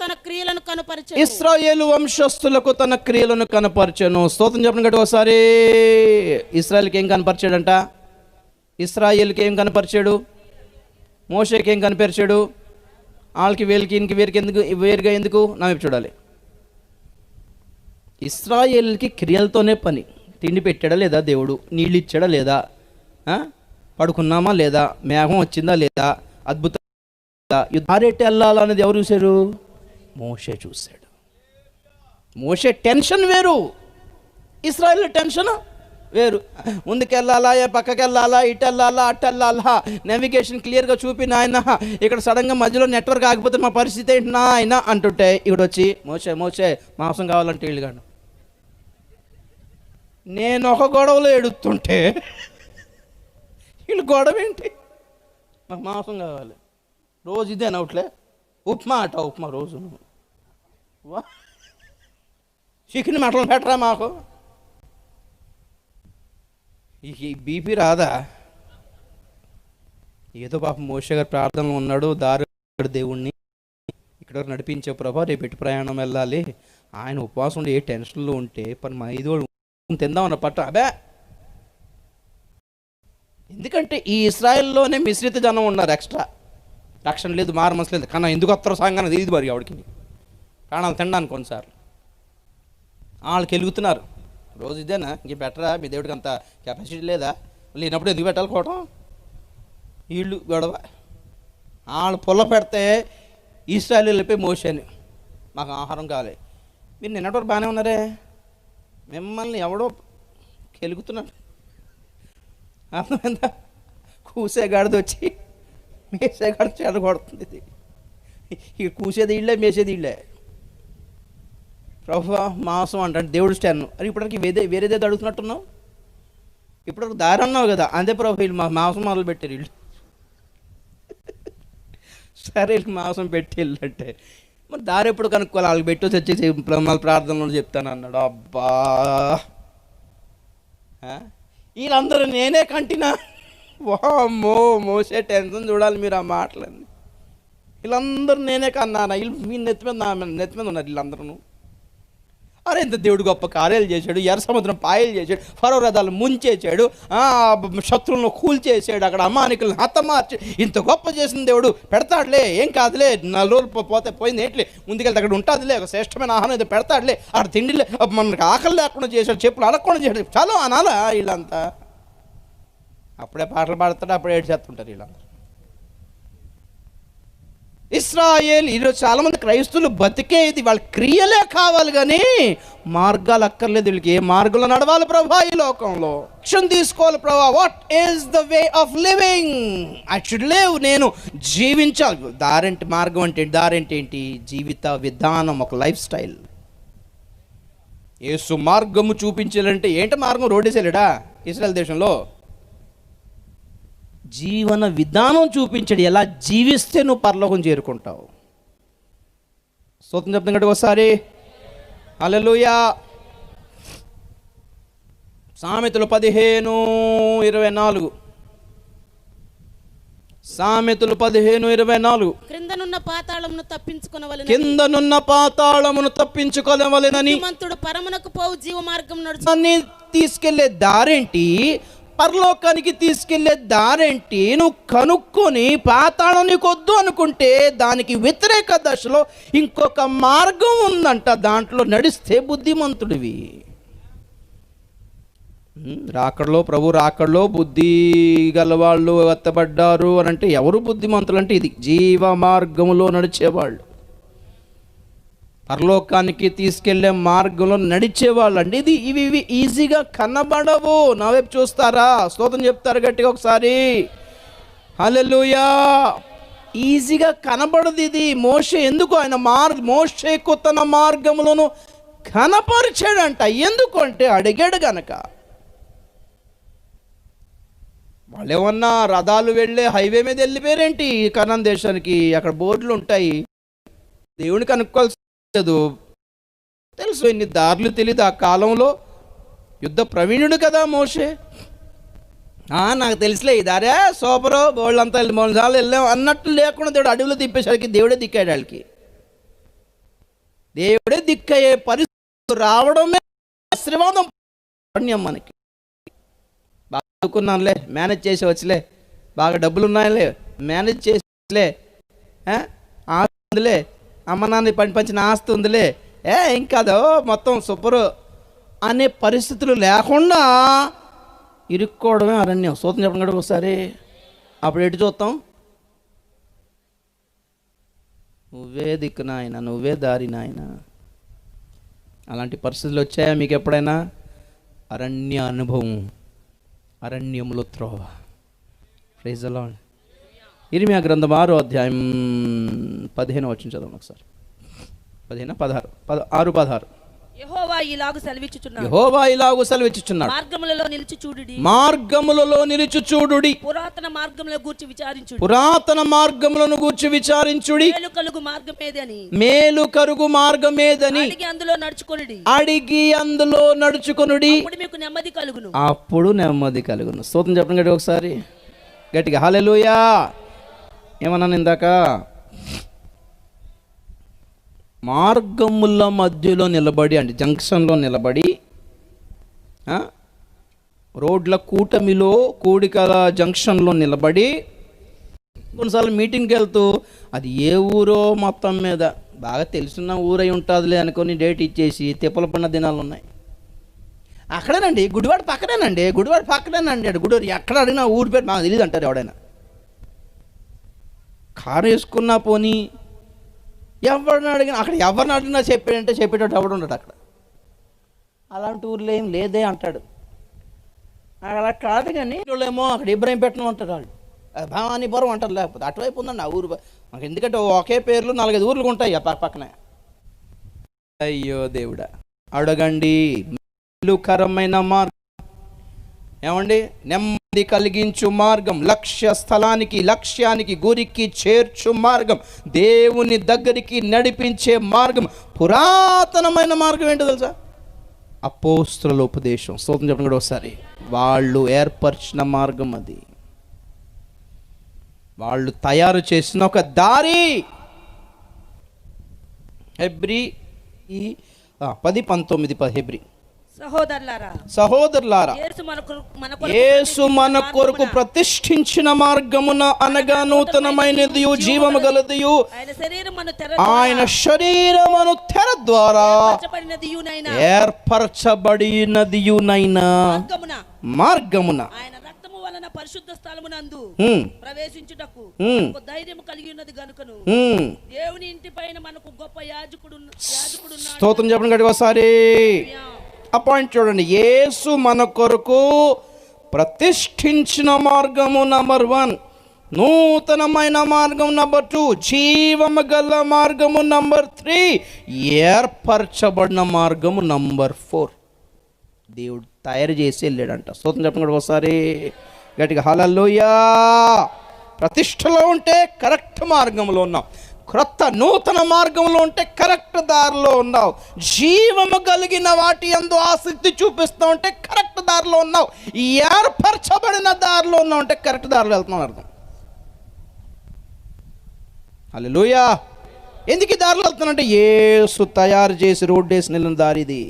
తన క్రియలను కనపరచెను. స్తోత్రం చెప్పండి గట్టిగా ఒకసారి. ఇశ్రాయేలుకి ఏం కనపరిచాడంట? ఇశ్రాయేలుకి ఏం కనపరిచాడు? మోషేకి ఏం కనిపించాడు? వాళ్ళకి వీళ్ళకి ఇంక వీరికి ఎందుకు వేరుగా ఎందుకు? నా వైపు చూడాలి. ఇశ్రాయేలుకి క్రియలతోనే పని. తిండి పెట్టాడా లేదా దేవుడు? నీళ్ళు ఇచ్చాడా లేదా? పడుకున్నామా లేదా? మేఘం వచ్చిందా లేదా? అద్భుతం యుద్ధారెట్టి వెళ్ళాలనేది ఎవరు చూశారు? మోషే చూశాడు. మోషే టెన్షన్ వేరు, ఇశ్రాయేలు టెన్షన్ వేరు. ముందుకెళ్ళాలా, పక్కకి వెళ్ళాలా, ఇటు వెళ్ళాలా, అటు వెళ్ళాలా, నావిగేషన్ క్లియర్గా చూపిన ఆయన ఇక్కడ సడన్గా మధ్యలో నెట్వర్క్ ఆగిపోతే మా పరిస్థితి ఏంటి నా ఆయన అంటుంటే ఇక్కడ వచ్చి మోసే మాంసం కావాలంటే వీళ్ళు కాదు. నేను ఒక గొడవలో ఎడుతుంటే వీళ్ళు గొడవ ఏంటి? మాకు మాంసం కావాలి రోజు. ఇదే నవ్వట్లే ఉప్మా రోజు. చికెన్ మటన్ పెట్టరా మాకు. ఈ బీపీ రాదా? ఏదో పాపం మోషే గారు ప్రార్థనలో ఉన్నాడు, దేవుణ్ణి ఇక్కడ నడిపించే ప్రభా రేపు ఎటు ప్రయాణం వెళ్ళాలి. ఆయన ఉపవాసం ఉండి ఏ టెన్షన్లో ఉంటే పని మా 5 తిందామన్న పట్టు అబే. ఎందుకంటే ఈ ఇశ్రాయేల్లోనే మిశ్రిత జనం ఉన్నారు, ఎక్స్ట్రా రక్షణ లేదు, మారమనసు లేదు. కానీ ఎందుకు వస్తారు సంఘాన్ని తెలియదు మరి ఆవిడకి. ప్రాణాలు తినడానికి కొన్నిసార్లు వాళ్ళకి వెలుగుతున్నారు. రోజు ఇదేనా? ఇంక బెటరా? మీ దేవుడికి అంత కెపాసిటీ లేదా? లేనప్పుడు ఎందుకు పెట్టాలనుకోవటం? వీళ్ళు గొడవ. వాళ్ళు పుల్ల పెడితే ఇశ్రాయేలు వెళ్ళిపోయి మోషేని మాకు ఆహారం కావాలి. మీరు నిన్నటి బాగానే ఉన్నారే, మిమ్మల్ని ఎవడో కెలుగుతున్నాడు. అర్థమైందా? కూసేగాడిది వచ్చి మేసేగాడి చెడగొడుతుంది. ఇక కూసేది ఇళ్ళే, మేసేది ఇళ్ళే. ప్రభువా మాంసం అంటాడు దేవుడు స్టాన్. అది ఇప్పటికి వేరేదేదో అడుగుతున్నట్టున్నావు. ఇప్పటికి దారి అన్నావు కదా, అంతే ప్రభు వీళ్ళు మాంసం మొదలు పెట్టారు వీళ్ళు. సరే వీళ్ళకి మాంసం పెట్టి వెళ్ళంటే మరి దారి ఎప్పుడు కనుక్కోవాలి? వాళ్ళకి పెట్టి వచ్చి మళ్ళీ ప్రార్థనలో చెప్తాను అన్నాడు. అబ్బా వీళ్ళందరూ నేనే కంటినా. వామ్మో మోసే టెన్షన్ చూడాలి మీరు ఆ మాటలన్నీ. వీళ్ళందరూ నేనే కన్నానా? వీళ్ళు మీ నెత్తి మీద ఉన్నారు వీళ్ళందరూ. అరే ఇంత దేవుడు గొప్ప కార్యాలు చేశాడు, ఎర్ర సముద్రం పాయలు చేశాడు, ఫరో రథాలు ముంచేశాడు, శత్రువులను కూల్చేసాడు, అక్కడ అమానికులను హతమార్చి ఇంత గొప్ప చేసిన దేవుడు పెడతాడులే, ఏం కాదులే, 4 రోజులు పోతే పోయింది ఏంటిలే, ముందుకెళ్తే అక్కడ ఉంటుందిలే, ఒక శ్రేష్టమైన ఆహారం అయితే పెడతాడులే, అక్కడ తిండిలే, మనకి ఆకలి లేకుండా చేశాడు, చెప్పులు అడగకుండా చేశాడు. చాలా అనాలా వీళ్ళంతా? అప్పుడే పాటలు పాడతాడు, అప్పుడే ఏడు చేస్తుంటారు వీళ్ళంతా. ఇశ్రాయేల్ ఈరోజు చాలామంది క్రైస్తువులు బతికేది వాళ్ళ క్రియలే కావాలి కానీ మార్గాలు అక్కర్లేదు. వీళ్ళకి ఏ మార్గంలో నడవాలి ప్రభా? ఈ లోకంలో యాక్షన్ తీసుకోవాలి ప్రభా. What is the way of living? I should live, నేను జీవించాలి. దారేంటి? మార్గం అంటే దారేంటి? ఏంటి? జీవిత విధానం, ఒక లైఫ్ స్టైల్. యేసు మార్గము చూపించాలంటే ఏంటి మార్గం? రోడ్డేసేలేడా ఇశ్రాయేల్ దేశంలో? జీవన విధానం చూపించాడు. ఎలా జీవిస్తే నువ్వు పరలోకం చేరుకుంటావు. స్తోత్రం చెప్తాం గట్టి ఒకసారి. హల్లెలూయా. సామెతలు 15:24. సామెతలు 15:24. క్రిందనున్న పాతాళమును తప్పించుకొనవలెనని, కిందనున్న పాతాళమును తప్పించుకోలేవలెనని. నీతిమంతుడు పరమునకు పోవు జీవ మార్గం నడుచు. దాన్ని తీసుకెళ్లే దారేంటి, పరలోకానికి తీసుకెళ్లే దారేంటి నువ్వు కనుక్కొని పాతాళం నీకు వద్దు అనుకుంటే దానికి వ్యతిరేక దశలో ఇంకొక మార్గం ఉందంట, దాంట్లో నడిస్తే బుద్ధిమంతుడివి. రాకడలో, ప్రభు రాకడలో బుద్ధి గలవాళ్ళు ఎత్తబడ్డారు అని అంటే ఎవరు బుద్ధిమంతులు అంటే ఇది జీవ మార్గములో నడిచేవాళ్ళు, పరలోకానికి తీసుకెళ్లే మార్గంలో నడిచేవాళ్ళు అండి. ఇవి ఈజీగా కనబడవు. నా వైపు చూస్తారా? స్తోత్రం చెప్తారు గట్టిగా ఒకసారి. హల్లెలూయా. ఈజీగా కనబడదు ఇది. మోషే ఎందుకు ఆయన మోషేకు తన మార్గములను కనపరిచాడంట. ఎందుకు అంటే అడిగాడు గనక. వాళ్ళు ఏమన్నా రథాలు వెళ్ళే హైవే మీద వెళ్ళిపోయారేంటి కనాన్ దేశానికి? అక్కడ బోర్డులు ఉంటాయి, దేవునికి అనుకోవాల్సి తెలుసు, ఇన్ని దారులు తెలియదు. ఆ కాలంలో యుద్ధ ప్రవీణుడు కదా మోషే. నాకు తెలుసులే ఈ దారే సూపరు, బోళ్ళంతా 3 సార్లు వెళ్ళాం అన్నట్టు లేకుండా దేవుడు అడవిలో తిప్పేసరికి దేవుడే దిక్కాడు వాళ్ళకి. దేవుడే దిక్కయ్యే పరిస్థితి రావడమే ఆశీర్వాదం. మనకి బాగా చదువుకున్నానులే, మేనేజ్ చేసి వచ్చలే, బాగా డబ్బులు ఉన్నాయిలే, మేనేజ్ చేసిలే, ఆస్తుందిలే, అమ్మ నాన్న పంచిన ఆస్తి ఉందిలే, ఇంకాదో మొత్తం సూపరు అనే పరిస్థితులు లేకుండా ఇరుక్కోవడమే అరణ్యం. స్తోత్రం చెప్పండి ఒకసారి. అప్పుడు ఎటు చూస్తాం? నువ్వే దిక్కు నాయన, నువ్వే దారి నాయన. అలాంటి పరిస్థితులు వచ్చాయా మీకు ఎప్పుడైనా? అరణ్య అనుభవం, అరణ్యములో త్రోవ. Praise the lord. ఇర్మియా గ్రంథం 6వ అధ్యాయం 15 వచనం చదవండి ఒకసారి. 16. యెహోవా ఇలాగు సెలవిచ్చుచున్నాడు, యెహోవా ఇలాగు సెలవిచ్చుచున్నాడు, మార్గములలో నిలిచి చూడుడి, మార్గములలో నిలిచి చూడుడి, పురాతన మార్గములను గూర్చి విచారించుడి, పురాతన మార్గములను గూర్చి విచారించుడి, మేలు కలుగు మార్గమేదని, మేలు కరుగు మార్గమేదని అడిగి అందులో నడుచుకొనుడి, అడిగి అందులో నడుచుకొనుడి, అప్పుడు మీకు నెమ్మది కలుగును. అప్పుడు నెమ్మది కలుగును. స్తోత్రం చెప్పండి గట్టిగా ఒకసారి, గట్టిగా. హల్లెలూయా. ఏమన్నాను ఇందాక? మార్గముల మధ్యలో నిలబడి అంటే జంక్షన్లో నిలబడి, రోడ్ల కూటమిలో కూడికల జంక్షన్లో నిలబడి, కొన్నిసార్లు మీటింగ్కి వెళ్తూ అది ఏ ఊరో మొత్తం మీద బాగా తెలిసిన ఊరై ఉంటుందిలే అనుకొని డేట్ ఇచ్చేసి తిప్పల పడిన దినాలు ఉన్నాయి. అక్కడేనండి, గుడివాడ పక్కనేనండి, గుడివాడ ఎక్కడ అడిగినా ఊరి పేరు నాకు తెలియదు అంటారు ఎవడైనా. కారు వేసుకున్నా పోనీ, ఎవరిని అడిగినా అక్కడ ఎవరిని అడిగినా చెప్పేటట్టు ఎవడు ఉండడు అక్కడ. అలాంటి ఊర్లో ఏం లేదే అంటాడు. అలా కాదు కానీ వాళ్ళేమో అక్కడ ఇబ్రాహీంపట్నం అంటారు, వాళ్ళు భవానీపురం అంటారు, లేకపోతే అటువైపు ఉందండి ఆ ఊరు. మాకు ఎందుకంటే ఒకే పేర్లు 4-5 ఊర్లు ఉంటాయి పక్కనే. అయ్యో దేవుడా. అడగండి. మేలుకరమైన మార్గం ఏమండి? నెమ్మది కలిగించు మార్గం, లక్ష్యానికి గురికి చేర్చు మార్గం, దేవుని దగ్గరికి నడిపించే మార్గం, పురాతనమైన మార్గం ఏంటో తెలుసా? అపోస్తలుల ఉపదేశం. స్తోత్రం చెప్పండి కూడా ఒకసారి. వాళ్ళు ఏర్పరిచిన మార్గం అది, వాళ్ళు తయారు చేసిన ఒక దారి. Hebrew 10:19 Hebrew. సహోదరులారా, యేసు మన కొరకు ప్రతిష్ఠించిన మార్గమున అనగా నూతనమైనదియు జీవము గలదియు ఆయన శరీరమును తెర ద్వారా ఏర్పరచబడినదియునైనా మార్గమున పరిశుద్ధ స్థలమునందు ప్రవేశించుటకు ధైర్యం కలిగి ఉన్నది గనుకను దేవుని ఇంటి పైన మనకు గొప్ప యాజకుడు. స్తోత్రం చెప్పండి గట్టిగా ఒకసారి. అపాయింట్ చూడండి. యేసు మన కొరకు ప్రతిష్ఠించిన మార్గము నంబర్ 1, నూతనమైన మార్గం నంబర్ 2, జీవము గల మార్గము నంబర్ 3, ఏర్పరచబడిన మార్గము నంబర్ 4. దేవుడు తయారు చేసి వెళ్ళాడంట. స్తోత్రం చెప్పండి ఒకసారి గట్టిగా. హల్లెలూయా. ప్రతిష్టలో ఉంటే కరెక్ట్ మార్గంలో ఉన్నాం, క్రొత్త నూతన మార్గంలో ఉంటే కరెక్ట్ దారిలో ఉన్నావు. జీవము కలిగిన వాటి యందు ఆసక్తి చూపిస్తూ ఉంటే కరెక్ట్ దారిలో ఉన్నావు. ఏర్పరచబడిన దారిలో ఉన్నావు అంటే కరెక్ట్ దారిలో వెళ్తున్నావు అర్థం. హల్లెలూయా. ఎందుకు ఈ దారిలో వెళ్తున్నానంటే యేసు తయారు చేసి రోడ్డు వేసి నిలిన దారి ఇది.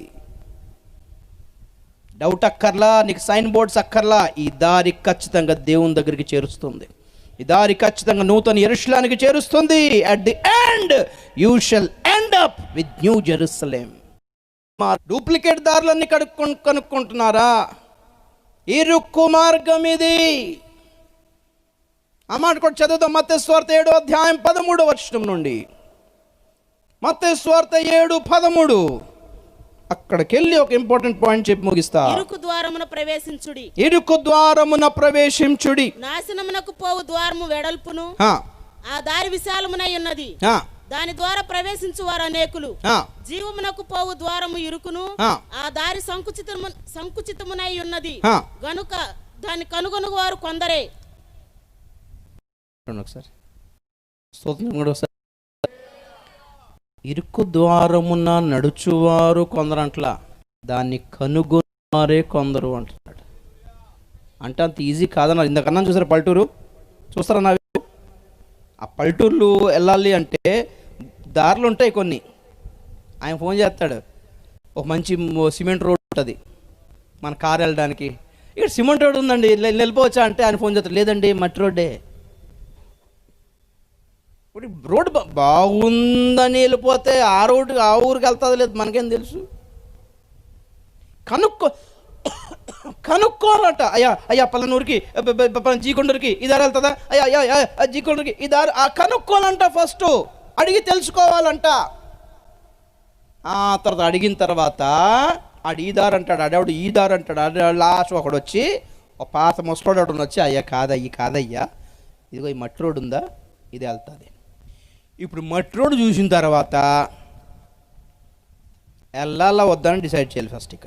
డౌట్ అక్కర్లా, నీకు సైన్ బోర్డ్స్ అక్కర్లా. ఈ దారి ఖచ్చితంగా దేవుని దగ్గరికి చేరుస్తుంది. ఈ దారి ఖచ్చితంగా నూతన యెరూషలేముకి చేరుస్తుంది. At the end you shall end up with new Jerusalem. మా డూప్లికేట్ దారులన్నీ కనుక్కుంటున్నారా? ఇరుక్కు మార్గం ఇది. ఆ మాట కూడా చదువుతాం. మత్తయి సువార్త 7:13 నుండి. మత్తయి సువార్త 7:13. అక్కడికి వెళ్ళి ఒక ఇంపార్టెంట్ పాయింట్ చెప్పి ముగిస్తా. ఇరుకు ద్వారమున ప్రవేశించుడి, ఇరుకు ద్వారమున ప్రవేశించుడి. నాశనమునకు పోవు ద్వారము వెడల్పును, ఆ దారి విశాలమునై ఉన్నది, దాని ద్వారా ప్రవేశించు వారు అనేకులు. జీవమునకు పోవు ద్వారము ఇరుకును, ఆ దారి సంకుచితమునై ఉన్నది గనుక దాన్ని కనుగొను వారు కొందరే. ఒకసారి ఇరుకు ద్వారమున నడుచువారు కొందరు అంటలా, దాన్ని కనుగొనవారే కొందరు అంటున్నాడు. అంటే అంత ఈజీ కాదన్నారు. ఇంతకన్నా చూసారా పల్లెటూరు? చూస్తారా నా? ఆ పల్లెటూర్లు వెళ్ళాలి అంటే దారులు ఉంటాయి కొన్ని. ఆయన ఫోన్ చేస్తాడు, ఒక మంచి సిమెంట్ రోడ్ ఉంటుంది మన కారు వెళ్ళడానికి. ఇక్కడ సిమెంట్ రోడ్ ఉందండి, వెళ్ళిపోవచ్చా అంటే ఆయన ఫోన్ చేస్తాడు, లేదండి మట్టి రోడ్డే. రోడ్డు బాగుందని వెళ్ళిపోతే ఆ ఊరికి వెళ్తుంది లేదు, మనకేం తెలుసు? కనుక్కోవాలట. అయ్యా పలానూరికి జీకొండూరికి ఈ దారి వెళ్తుందా? అయ్యా జీకొండూరికి ఈ దారి కనుక్కోవాలంట. ఫస్ట్ అడిగి తెలుసుకోవాలంట. ఆ తర్వాత అడిగిన తర్వాత ఆడు ఈ దారి అంటాడు, ఆడేవాడు ఈ దారి అంటాడు. లాస్ట్ ఒకడు వచ్చి ఒక పాత ముసలోడు వచ్చి అయ్యా కాదయ్యా ఇదిగో ఈ మట్టి రోడ్డు ఉందా, ఇది వెళ్తుంది. ఇప్పుడు మట్టి రోడ్డు చూసిన తర్వాత వెళ్ళాలా వద్దని డిసైడ్ చేయాలి. ఫస్ట్ ఇక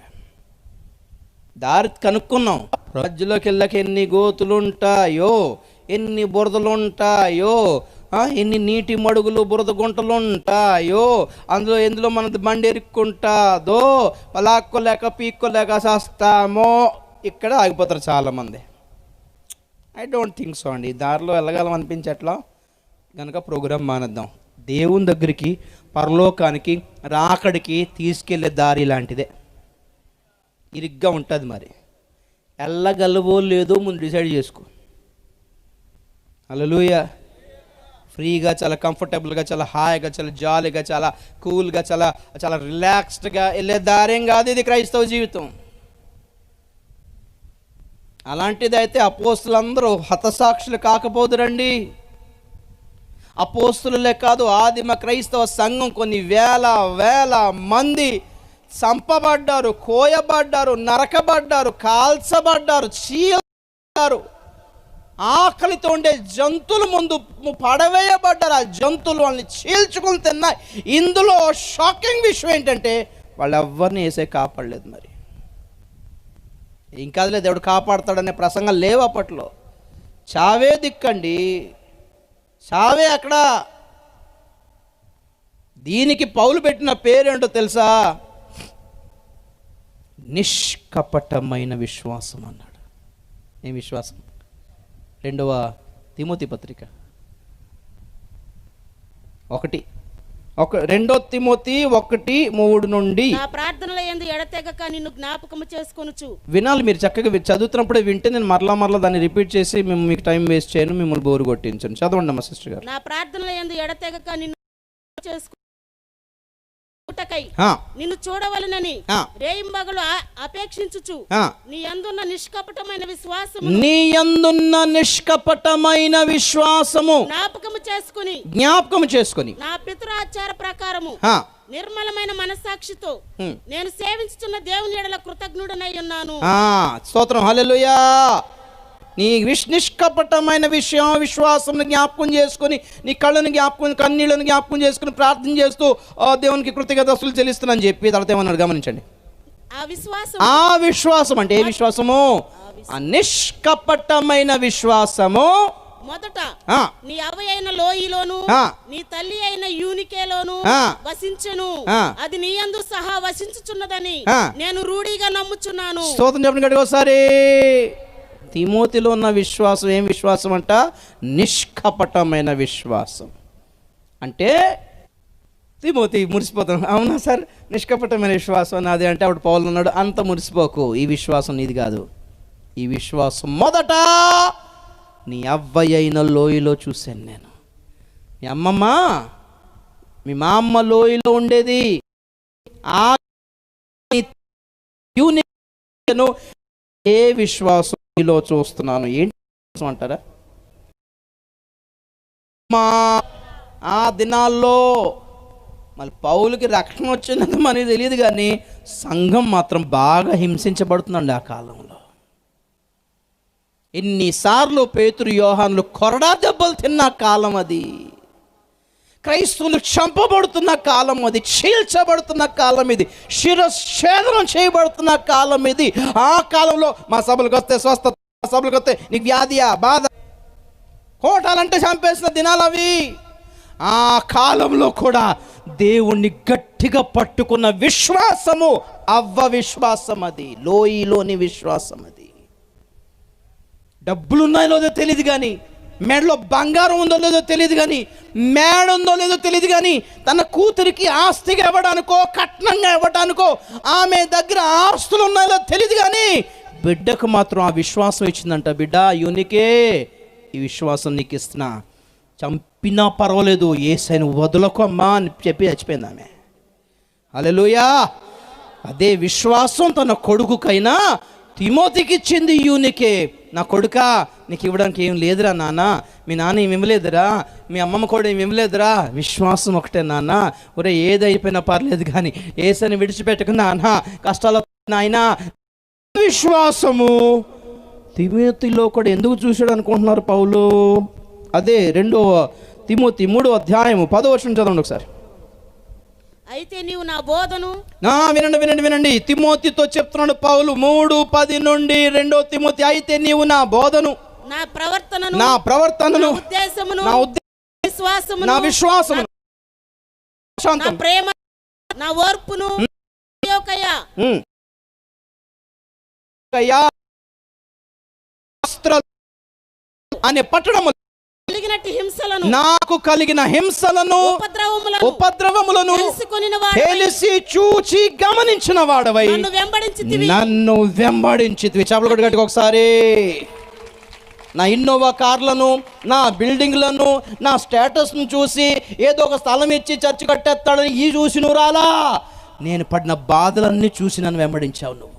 దారి కనుక్కున్నాం. మధ్యలోకి వెళ్ళక ఎన్ని గోతులు ఉంటాయో, ఎన్ని బురదలు ఉంటాయో, ఎన్ని నీటి మడుగులు బురద గుంటలు ఉంటాయో, ఎందులో మనది బండి ఎరుక్కుంటాదో, లాక్కోలేక పీక్కోలేక చేస్తామో. ఇక్కడ ఆగిపోతారు చాలామంది. ఐ డోంట్ థింక్ సో అండి. దారిలో వెళ్ళగలం అనిపించట్లా కనుక ప్రోగ్రాం మానేద్దాం. దేవుని దగ్గరికి పరలోకానికి రాకడికి తీసుకెళ్లే దారి లాంటిదే, ఇరుగ్గా ఉంటుంది. మరి వెళ్ళగలవో లేదో ముందు డిసైడ్ చేసుకో. హల్లెలూయా. ఫ్రీగా, చాలా కంఫర్టబుల్గా, చాలా హాయిగా, చాలా జాలీగా, చాలా కూల్గా, చాలా రిలాక్స్డ్గా వెళ్ళే దారేం కాదు ఇది క్రైస్తవ జీవితం. అలాంటిదైతే అపోస్తులందరూ హతసాక్షులు కాకపోదురండి. అపోస్తులే కాదు, ఆదిమ క్రైస్తవ సంఘం కొన్ని వేల మంది చంపబడ్డారు, కోయబడ్డారు, నరకబడ్డారు, కాల్చబడ్డారు, చీల్చారు. ఆకలితో ఉండే జంతువుల ముందు పడవేయబడ్డారు. ఆ జంతువులు వాళ్ళని చీల్చుకుని తిన్నాయి. ఇందులో షాకింగ్ విషయం ఏంటంటే వాళ్ళు ఎవరిని వేసే కాపాడలేదు. మరి ఇంకా లేదు దేవుడు కాపాడతాడనే ప్రసంగం లేవు అప్పట్లో. చావే దిక్కండి, చావే అక్కడ. దీనికి పౌలు పెట్టిన పేరేంటో తెలుసా? నిష్కపటమైన విశ్వాసం అన్నాడు. ఏం విశ్వాసం? 2వ తిమోతి పత్రిక 2 తిమోతి 1:3 నుండి. నా ప్రార్థనల యందు ఎడతెగక నిన్ను జ్ఞాపకము చేసుకొనుచు. వినాలి మీరు చక్కగా చదువుతున్నప్పుడే వింటే నేను మరలా దాన్ని రిపీట్ చేసి మీకు టైం వేస్ట్ చేయను, మిమ్మల్ని బోరు కొట్టించను. చదవండి అమ్మా సిస్టర్ గారు. నా ప్రార్థనల యందు ఎడతెగక నిన్ను చేసుకొనుటకై నిన్ను చూడవలెనని రేయింబగలు అపేక్షించుచు నీ యందున్న నిష్కపటమైన విశ్వాసము జ్ఞాపకము చేసుకొని నా పితరాచార ప్రకారము నిర్మలమైన మనస్సాక్షితో నేను సేవించుతున్న దేవుని యెడల కృతజ్ఞుడనై ఉన్నాను. స్తోత్రం. హల్లెలూయా. నీ నిష్కపటమైన విశ్వాసం జ్ఞాపకం చేసుకొని, నీ కన్నీళ్ళను జ్ఞాపకం చేసుకుని ప్రార్థన చేస్తూ దేవునికి కృతజ్ఞతలు చెల్లిస్తున్నాను చెప్పి తర్వాత ఏమన్నాడు గమనించండి. ఆ విశ్వాసం అంటే ఏ విశ్వాసము? ఆ నిష్కపటమైన విశ్వాసము మొదట ఆ, నీ అవ్వ అయిన లోయలోను ఆ. నీ తల్లి అయిన యూనికేలోను ఆ. వసించెను. ఆ. అది నీ యందు సహా వసించుచున్నదని ఆ. నేను రూఢిగా నమ్ముచున్నాను. స్తోత్రం చెప్పండి గట్టిగా ఒకసారి. తిమోతిలో ఉన్న విశ్వాసం ఏం విశ్వాసం అంట? నిష్కపటమైన విశ్వాసం. అంటే తిమోతి మురిసిపోతాను, అవునా సార్ నిష్కపటమైన విశ్వాసం నాది అంటే అప్పుడు పౌలు అన్నాడు, అంత మురిసిపోకు, ఈ విశ్వాసం నీది కాదు. ఈ విశ్వాసం మొదట నీ అవ్వయైన లోయలో చూశాను నేను. మీ అమ్మమ్మ, మీ మా అమ్మ లోయలో ఉండేది. ఆ ఏ విశ్వాసం లో చూస్తున్నాను. ఏంటి అంటారా? ఆ దినాల్లో మళ్ళీ పౌలుకి రక్షణ వచ్చిందంత మనకి తెలియదు, కానీ సంఘం మాత్రం బాగా హింసించబడుతుందండి ఆ కాలంలో. ఎన్నిసార్లు పేతురు యోహానులు కొరడా దెబ్బలు తిన్న కాలం అది. క్రైస్తవులు చంపబడుతున్న కాలం అది, చీల్చబడుతున్న కాలం ఇది, శిరఛేదనం చేయబడుతున్న కాలం ఇది. ఆ కాలంలో మా సభలకు వస్తే స్వస్థత, మా సభలకు వస్తే నీకు వ్యాధియా బాధ, కోటాలంటే చంపేసిన దినాలు అవి. ఆ కాలంలో కూడా దేవుణ్ణి గట్టిగా పట్టుకున్న విశ్వాసము అవ్వ విశ్వాసం అది, లోయలోని విశ్వాసం అది. డబ్బులున్నాయో లేదో తెలియదు కానీ, మేడలో బంగారం ఉందో లేదో తెలియదు కానీ, మేడ ఉందో లేదో తెలియదు కానీ, తన కూతురికి ఆస్తిగా ఇవ్వడానికో కట్నంగా ఇవ్వడానికో ఆమె దగ్గర ఆస్తులు ఉన్నాయో తెలియదు కానీ, బిడ్డకు మాత్రం ఆ విశ్వాసం ఇచ్చిందంట. బిడ్డ యూనికే, ఈ విశ్వాసం నీకు ఇస్తున్నా, చంపినా పర్వాలేదు, యేసయ్యను వదులకు అమ్మా అని చెప్పి చచ్చిపోయింది ఆమె. హల్లెలూయా. అదే విశ్వాసం తన కొడుకుకైనా తిమోతికి ఇచ్చింది యూనికే. నా కొడుకా, నీకు ఇవ్వడానికి ఏం లేదురా నాన్న, మీ నాన్న ఏమి ఇవ్వలేదురా, మీ అమ్మమ్మ కూడా ఏమి ఇవ్వలేదురా, విశ్వాసం ఒకటే నాన్న. ఒరే ఏదైపోయినా పర్లేదు కానీ యేసని విడిచిపెట్టకు నాన్న, కష్టాలు నాయనా. విశ్వాసము తిమోతిలో కూడా ఎందుకు చూశాడు అనుకుంటున్నారు పౌలు? అదే 2 తిమోతి 3వ అధ్యాయము 10వ వచనం చదవండి ఒకసారి. అయితే నీవు నా బోధను, వినండి. తిమోతితో చెప్తున్నాడు పౌలు 3:10 నుండి 2 తిమోతి. అయితే నీవు నా బోధను, నా ప్రవర్తనను, నా ప్రవర్తనను, ఉద్దేశమును, నా విశ్వాసమును, నా విశ్వాసము, నా ప్రేమ, నా ఓర్పును, అనే పట్టణము నాకు కలిగిన హింసలను ఉపద్రవములను తెలిసి చూచి గమనించిన వాడవై నన్ను వెంబడించితివి. చేపలు కొట్టి గట్టిగా ఒకసారి. నా ఇన్నోవా కార్లను, నా బిల్డింగ్లను, నా స్టేటస్ను చూసి ఏదో ఒక స్థలం ఇచ్చి చర్చి కట్టేస్తాడని ఈ చూసి నువ్వు రాలా. నేను పడిన బాధలన్నీ చూసి నన్ను వెంబడించావు నువ్వు.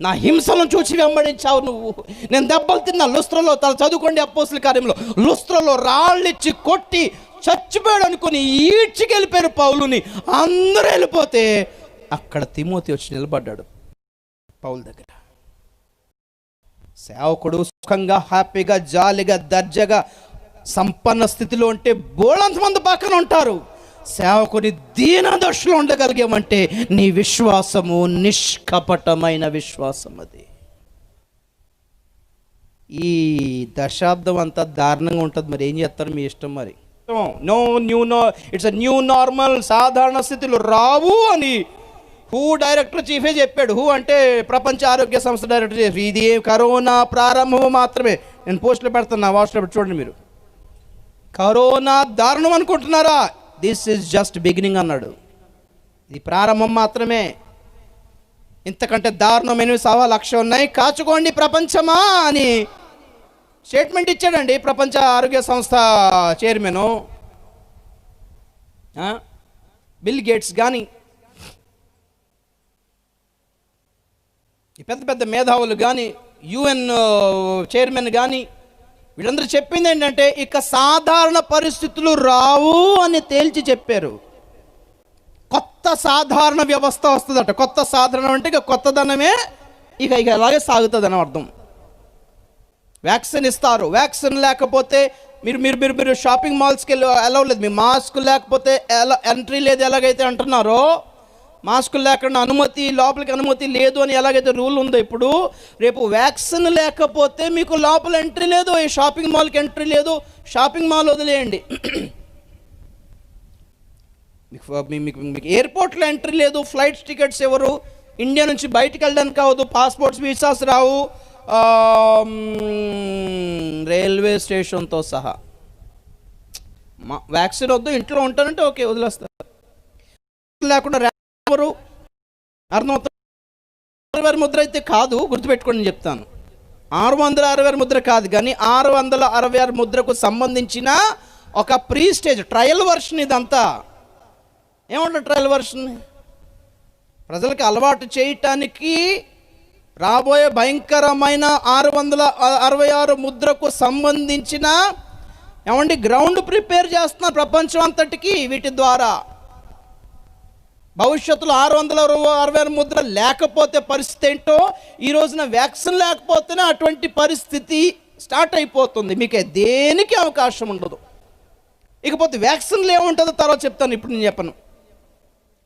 నా హింసలను చూసి వెంబడించావు నువ్వు. నేను దెబ్బలు తిన్నా లుస్త్రలో, చదువుకోండి అపోస్తుల కార్యంలో, లుస్త్రలో రాళ్ళిచ్చి కొట్టి చచ్చిపోయాడు అనుకుని ఈడ్చికెళ్ళిపోయారు పౌలుని. అందరూ వెళ్ళిపోతే అక్కడ తిమోతి వచ్చి నిలబడ్డాడు పౌలు దగ్గర. సేవకుడు సుఖంగా, హ్యాపీగా, జాలిగా, దర్జాగా, సంపన్న స్థితిలో ఉంటే బోళంత మంది పక్కన ఉంటారు. సేవకుని దీన దశలో ఉండగలిగామంటే నీ విశ్వాసము నిష్కపటమైన విశ్వాసం. అది ఈ దశాబ్దం అంతా దారుణంగా ఉంటుంది. మరి ఏం చేస్తారు మీ ఇష్టం. మరి ఇట్స్ అ న్యూ నార్మల్. సాధారణ స్థితిలో రావు అని డైరెక్టర్ చీఫే చెప్పాడు. అంటే ప్రపంచ ఆరోగ్య సంస్థ డైరెక్టర్ చీఫ్. ఇది కరోనా ప్రారంభం మాత్రమే. నేను పోస్టులో పెడతాను, నా వాట్సాప్ చూడండి మీరు. కరోనా దారుణం అనుకుంటున్నారా? దిస్ ఈజ్ జస్ట్ బిగినింగ్ అన్నాడు. ఇది ప్రారంభం మాత్రమే. ఇంతకంటే దారుణమైన సవాలు ఉన్నాయి, కాచుకోండి ప్రపంచమా అని స్టేట్మెంట్ ఇచ్చాడండి ప్రపంచ ఆరోగ్య సంస్థ చైర్మన్ బిల్ గేట్స్ కానీ, పెద్ద పెద్ద మేధావులు కానీ, యుఎన్ చైర్మన్ కానీ, వీళ్ళందరూ చెప్పింది ఏంటంటే ఇక సాధారణ పరిస్థితులు రావు అని తేల్చి చెప్పారు. కొత్త సాధారణ వ్యవస్థ వస్తుందట. కొత్త సాధారణ అంటే ఇక కొత్తదనమే, ఇక అలాగే సాగుతుంది అని అర్థం. వ్యాక్సిన్ ఇస్తారు. వ్యాక్సిన్ లేకపోతే మీరు షాపింగ్ మాల్స్కి వెళ్ళి అలౌ లేదు. మీ మాస్క్ లేకపోతే ఎంట్రీ లేదు. ఎలాగైతే అంటున్నారో మాస్కులు లేకుండా అనుమతి, లోపలికి అనుమతి లేదు అని ఎలాగైతే రూల్ ఉందో ఇప్పుడు, రేపు వ్యాక్సిన్ లేకపోతే మీకు లోపల ఎంట్రీ లేదు, ఈ షాపింగ్ మాల్కి ఎంట్రీ లేదు. షాపింగ్ మాల్ వదిలేయండి, మీకు ఎయిర్పోర్ట్లో ఎంట్రీ లేదు, ఫ్లైట్స్ టికెట్స్ ఎవరు, ఇండియా నుంచి బయటికి వెళ్ళడానికి కావద్దు, పాస్పోర్ట్స్ వీసాస్ రావు, రైల్వే స్టేషన్తో సహా. వ్యాక్సిన్ వద్దు, ఇంట్లో ఉంటానంటే ఓకే, వదిలేస్తారు. లేకుండా ఎవరు అర్థమవుతుంది. 666 ముద్ర అయితే కాదు, గుర్తుపెట్టుకోండి, నేను చెప్తాను. 666 ముద్ర కాదు, కానీ 666 ముద్రకు సంబంధించిన ఒక ప్రీ స్టేజ్ ట్రయల్ వర్షన్ ఇదంతా. ఏమంటారు ట్రయల్ వర్షన్? ప్రజలకు అలవాటు చేయటానికి రాబోయే భయంకరమైన 666 ముద్రకు సంబంధించిన ఏమండి గ్రౌండ్ ప్రిపేర్ చేస్తున్నారు ప్రపంచం అంతటికి. వీటి ద్వారా భవిష్యత్తులో 666 ముద్ర లేకపోతే పరిస్థితి ఏంటో, ఈ రోజున వ్యాక్సిన్ లేకపోతేనే అటువంటి పరిస్థితి స్టార్ట్ అయిపోతుంది. మీకు దేనికి అవకాశం ఉండదు. ఇకపోతే వ్యాక్సిన్లు ఏముంటుందో తర్వాత చెప్తాను, ఇప్పుడు నేను చెప్పను.